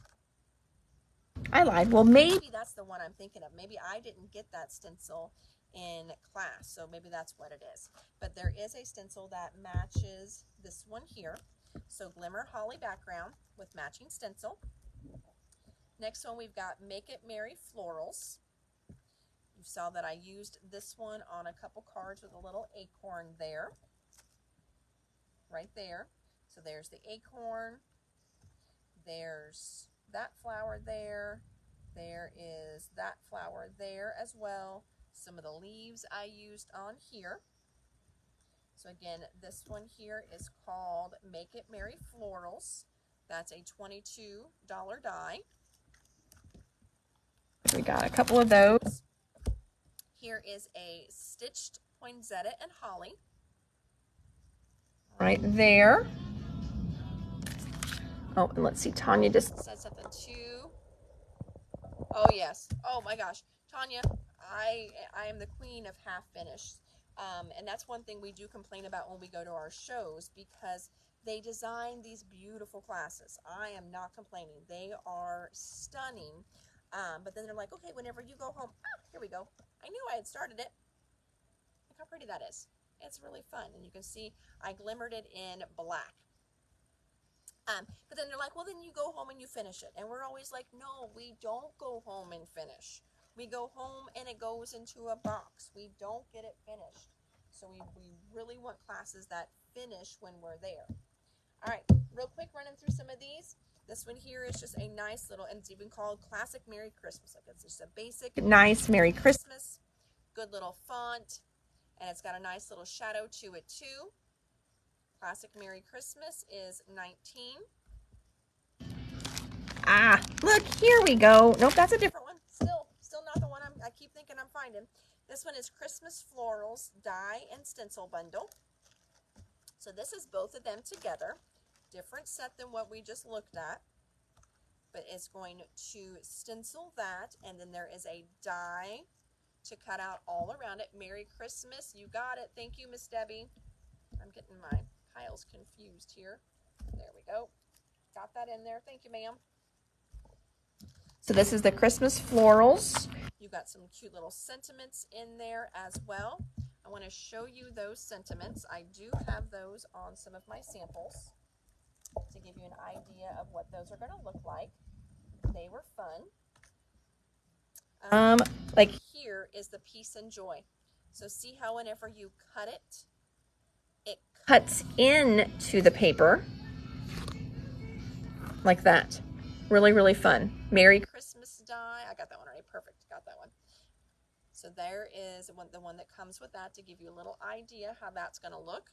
I lied. Well, maybe that's the one I'm thinking of. Maybe I didn't get that stencil in class, so maybe that's what it is. But there is a stencil that matches this one here. So glimmer holly background with matching stencil. Next one, we've got Make It Merry Florals. You saw that I used this one on a couple cards with a little acorn there. Right there. So there's the acorn. There's that flower there. There is that flower there as well. Some of the leaves I used on here. So again, this one here is called Make It Merry Florals. That's a $22 die. We got a couple of those. Here is a stitched poinsettia and holly. Right there. Oh, and let's see, Tanya just said something too. Oh yes. Oh my gosh. Tanya, I am the queen of half finished. And that's one thing we do complain about when we go to our shows, because they design these beautiful classes. I am not complaining. They are stunning. But then they're like, okay, whenever you go home, here we go. I knew I had started it. Look how pretty that is. It's really fun. And you can see I glimmered it in black. But then they're like, well, then you go home and you finish it. And we're always like, no, we don't go home and finish. We go home and it goes into a box. We don't get it finished. So we really want classes that finish when we're there. All right, real quick, running through some of these. This one here is just a nice little, and it's even called Classic Merry Christmas. Like it's just a basic, nice Merry Christmas. Good little font. And it's got a nice little shadow to it too. Classic Merry Christmas is 19. Ah, look, here we go. Nope, that's a different one. Still not the one I keep thinking I'm finding. This one is Christmas Florals Die and Stencil Bundle. So this is both of them together. Different set than what we just looked at. But it's going to stencil that, and then there is a die to cut out all around it. Merry Christmas. You got it. Thank you, Miss Debbie. I'm getting my piles confused here. There we go. Got that in there. Thank you, ma'am. So this is the Christmas Florals. You got some cute little sentiments in there as well. I want to show you those sentiments. I do have those on some of my samples to give you an idea of what those are going to look like. They were fun. Like here is the peace and joy. So see how whenever you cut it, it cuts into the paper like that. Really, really fun. Merry Christmas die. I got that one already. Perfect. Got that one. So there is the one that comes with that to give you a little idea how that's going to look.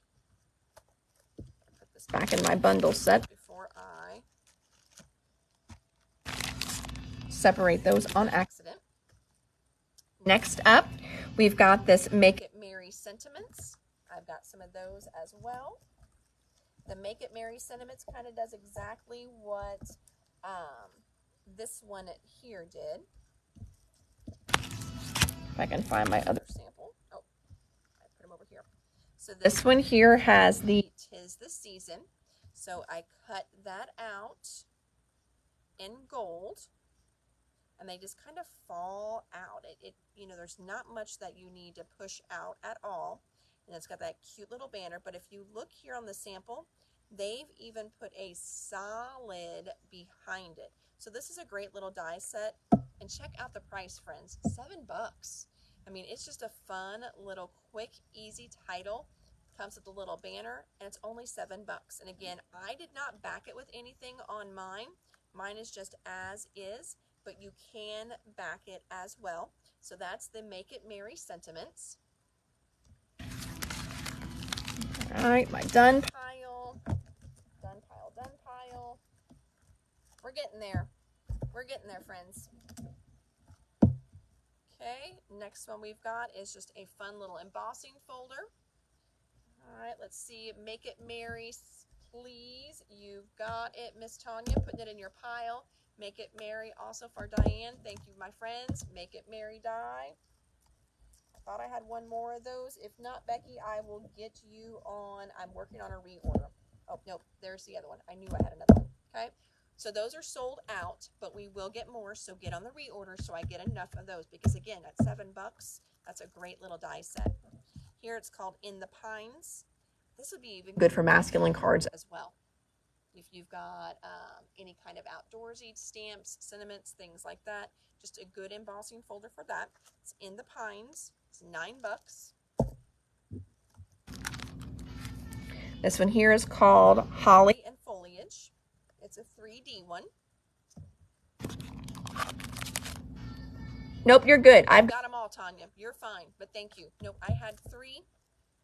Put this back in my bundle set before I separate those on accident. Next up, we've got this Make It Merry Sentiments. I've got some of those as well. The Make It Merry Sentiments kind of does exactly what this one here did. If I can find my other sample. Oh, I put them over here. So this one here has the 'Tis the Season. So I cut that out in gold. And they just kind of fall out. You know, there's not much that you need to push out at all. And it's got that cute little banner. But if you look here on the sample, they've even put a solid behind it. So this is a great little die set. And check out the price, friends. $7. I mean, it's just a fun little quick, easy title. Comes with a little banner, and it's only $7. And again, I did not back it with anything on mine. Mine is just as is. But you can back it as well. So that's the Make It Merry Sentiments. All right, my done pile. Done pile, done pile. We're getting there. We're getting there, friends. Okay, next one we've got is just a fun little embossing folder. All right, let's see. Make It Merry, please. You've got it, Miss Tanya, putting it in your pile. Make It Merry also for Diane. Thank you, my friends. Make It Merry die. I thought I had one more of those. If not, Becky, I will get you on. I'm working on a reorder. Oh, nope. There's the other one. I knew I had another one. Okay. So those are sold out, but we will get more. So get on the reorder so I get enough of those. Because again, at $7, that's a great little die set. Here it's called In the Pines. This would be even good for masculine cards as well. If you've got any kind of outdoorsy stamps, sentiments, things like that, just a good embossing folder for that. It's In the Pines. It's $9. This one here is called Holly and Foliage. It's a 3D one. Nope, you're good. I've got them all, Tanya. You're fine, but thank you. Nope, I had 3.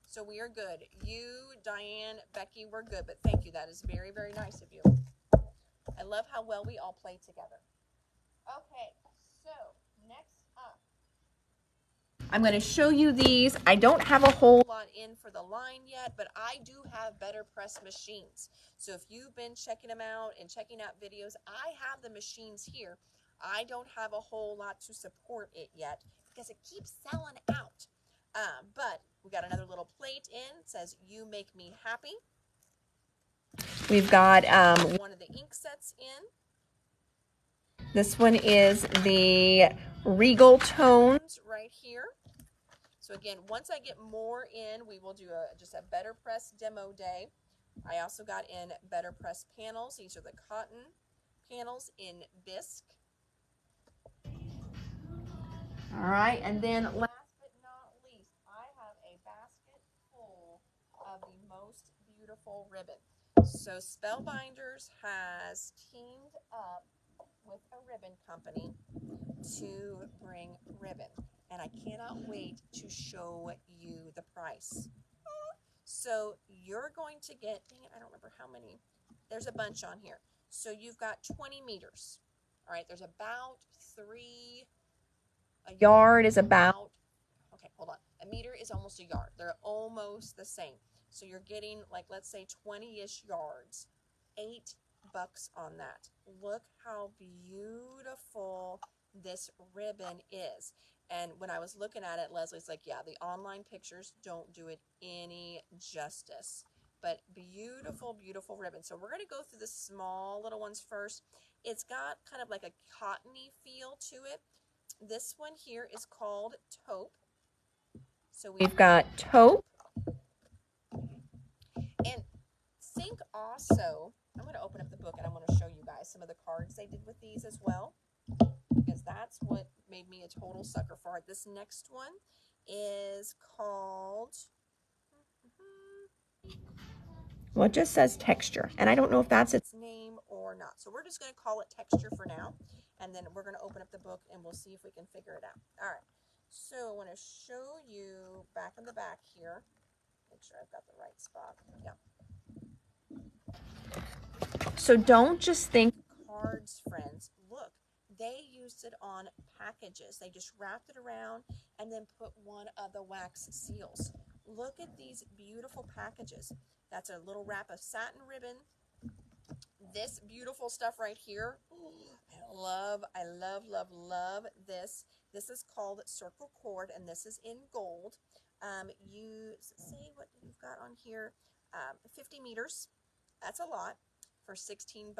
So we are good. You, Diane, Becky, we're good. But thank you. That is very, very nice of you. I love how well we all play together. Okay, so next up, I'm going to show you these. I don't have a whole lot in for the line yet, but I do have better press machines. So if you've been checking them out and checking out videos, I have the machines here. I don't have a whole lot to support it yet because it keeps selling out. But we got another little plate in. It says, You Make Me Happy. We've got one of the ink sets in. This one is the Regal Tones right here. So again, once I get more in, we will do just a better press demo day. I also got in Better Press panels. These are the cotton panels in bisque. All right, and then last but not least, I have a basket full of the most beautiful ribbon. So Spellbinders has teamed up with a ribbon company to bring ribbon, and I cannot wait to show you the price. So you're going to get, dang it, I don't remember how many. There's a bunch on here. So you've got 20 meters. All right, there's about a yard is about, okay, hold on. A meter is almost a yard. They're almost the same. So you're getting, like, let's say 20-ish yards. $8 on that. Look how beautiful this ribbon is. And when I was looking at it, Leslie's like, yeah, the online pictures don't do it any justice. But beautiful, beautiful ribbon. So we're going to go through the small little ones first. It's got kind of like a cottony feel to it. This one here is called taupe. So we've got taupe. And think also, I'm going to open up the book and I'm going to show you guys some of the cards they did with these as well, because that's what made me a total sucker for it. This next one is called, well, it just says texture, and I don't know if that's its name or not. So we're just going to call it texture for now, and then we're going to open up the book and we'll see if we can figure it out. All right. So I want to show you back in the back here. Make sure I've got the right spot. Yeah. So don't just think cards, friends. Look, they used it on packages. They just wrapped it around and then put one of the wax seals. Look at these beautiful packages. That's a little wrap of satin ribbon. This beautiful stuff right here. I love this. This is called Circle Cord, and this is in gold. You see what you've got on here. 50 meters. That's a lot for $16.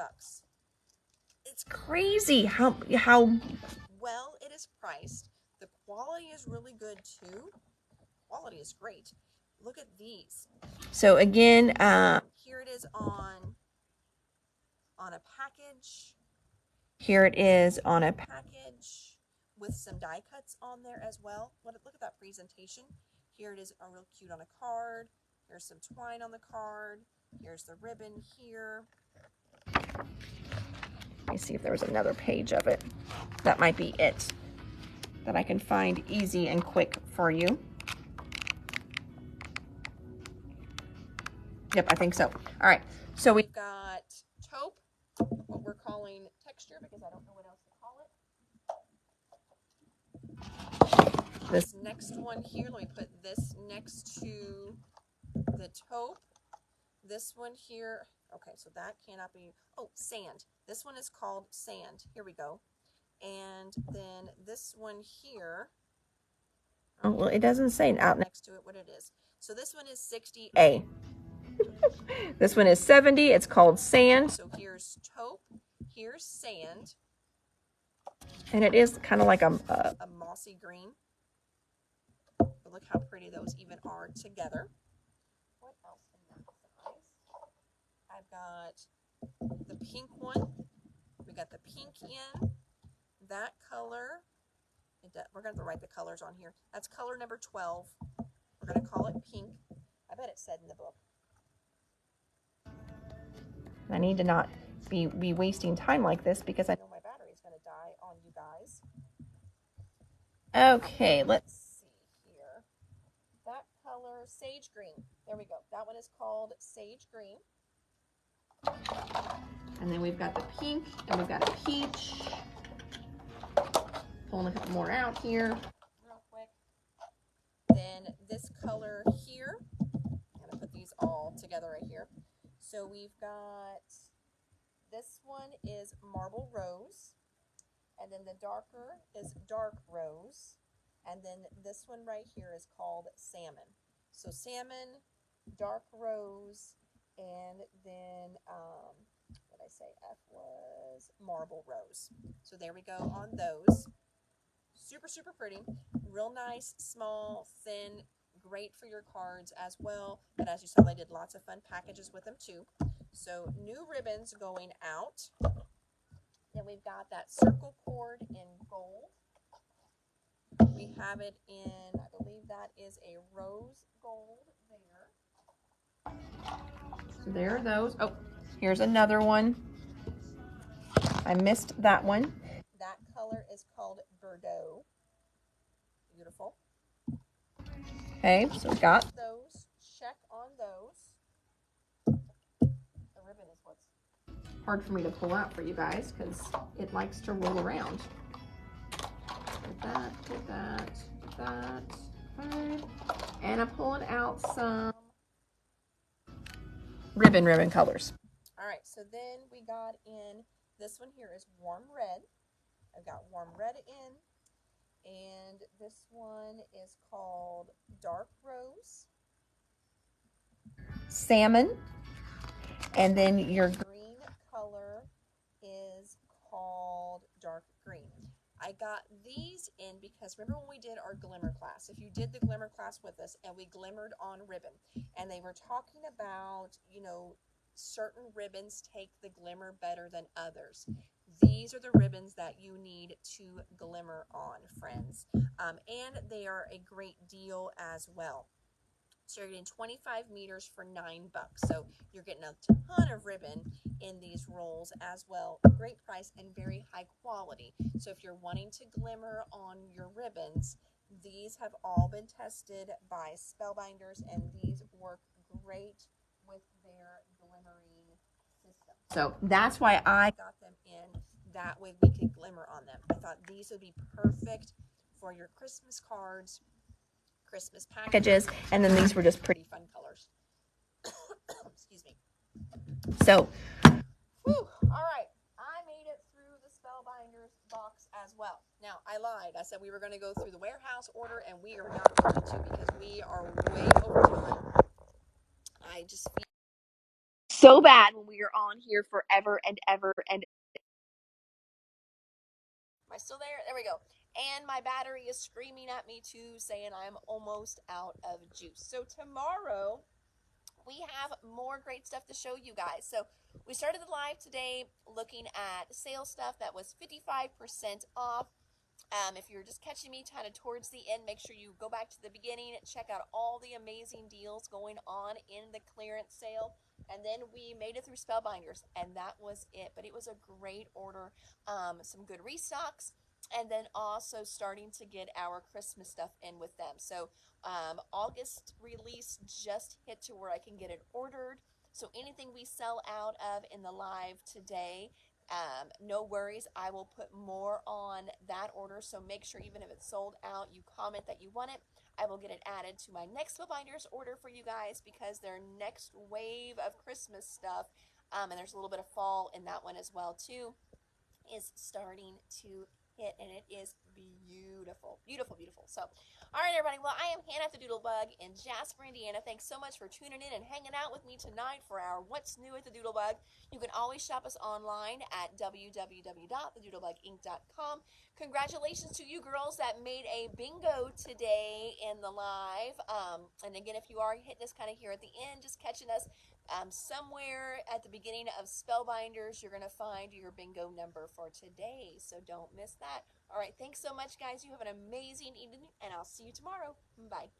It's crazy how well it is priced. The quality is really good too. Quality is great. Look at these. So again, here it is on a package. Here it is on a package with some die cuts on there as well. Look at that presentation. Here it is real cute on a card. Here's some twine on the card. Here's the ribbon here. Let me see if there's another page of it. That might be it that I can find easy and quick for you. Yep, I think so. All right, so we've got taupe, what we're calling texture, because I don't know what else to call it. This next one here, let me put this next to the taupe. This one here, okay, so that cannot be, oh, sand. This one is called sand. Here we go. And then this one here, oh, well, it doesn't say out next to it what it is. So this one is 60A. This one is 70. It's called sand. So here's taupe. Here's sand. And it is kind of like a mossy green. But look how pretty those even are together. What else in that size? I've got the pink one. We got the pink in. That color. We're going to write the colors on here. That's color number 12. We're going to call it pink. I bet it said in the book. I need to not be wasting time like this because I know my battery is going to die on you guys. Okay, let's see here. That color, sage green. There we go. That one is called sage green. And then we've got the pink and we've got a peach. Pulling a couple more out here real quick. Then this color here. I'm going to put these all together right here. So we've got, this one is marble rose, and then the darker is dark rose, and then this one right here is called salmon. So salmon, dark rose, and then, what did I say, F was marble rose. So there we go on those. Super, super pretty. Real nice, small, thin great for your cards as well. But as you saw, they did lots of fun packages with them too. So new ribbons going out. Then we've got that circle cord in gold. We have it in, I believe that is a rose gold there. So there are those. Oh, here's another one. I missed that one. That color is called Bordeaux. Beautiful. Okay, so we got those. Check on those. The ribbon is what's hard for me to pull out for you guys because it likes to roll around. Get that, get that, get that. Okay. And I'm pulling out some ribbon colors. All right, so then we got in, this one here is warm red. I've got warm red in, and this one is called dark rose, salmon, and then your green color is called dark green. I got these in because remember when we did our glimmer class, if you did the glimmer class with us and we glimmered on ribbon, and they were talking about, you know, certain ribbons take the glimmer better than others. These are the ribbons that you need to glimmer on, friends. And they are a great deal as well. So you're getting 25 meters for $9. So you're getting a ton of ribbon in these rolls as well. Great price and very high quality. So if you're wanting to glimmer on your ribbons, these have all been tested by Spellbinders, and these work great with their glimmering system. So that's why I got them in. That way we could glimmer on them. I thought these would be perfect for your Christmas cards, Christmas packages, and then these were just pretty fun colors. Excuse me. So, whew, all right, I made it through the Spellbinders box as well. Now, I lied. I said we were going to go through the warehouse order, and we are not going to because we are way over time. I just feel so bad when we are on here forever and ever and am I still there? There we go. And my battery is screaming at me too, saying I'm almost out of juice. So tomorrow we have more great stuff to show you guys. So we started the live today looking at sale stuff that was 55% off. If you're just catching me kind of towards the end, make sure you go back to the beginning and check out all the amazing deals going on in the clearance sale. And then we made it through Spellbinders, and that was it. But it was a great order, some good restocks, and then also starting to get our Christmas stuff in with them. So August release just hit to where I can get it ordered. So anything we sell out of in the live today, no worries, I will put more on that order. So make sure even if it's sold out, you comment that you want it. I will get it added to my next Spellbinders order for you guys because their next wave of Christmas stuff, and there's a little bit of fall in that one as well too, is starting to hit, and it is beautiful, beautiful, beautiful. So, all right, everybody. Well, I am Hannah the Doodlebug in Jasper, Indiana. Thanks so much for tuning in and hanging out with me tonight for our What's New at the Doodlebug. You can always shop us online at www.thedoodlebuginc.com. Congratulations to you girls that made a bingo today in the live. And again, if you are hitting us kind of here at the end, just catching us somewhere at the beginning of Spellbinders, you're going to find your bingo number for today. So don't miss that. All right, thanks so much, guys. You have an amazing evening, and I'll see you tomorrow. Bye.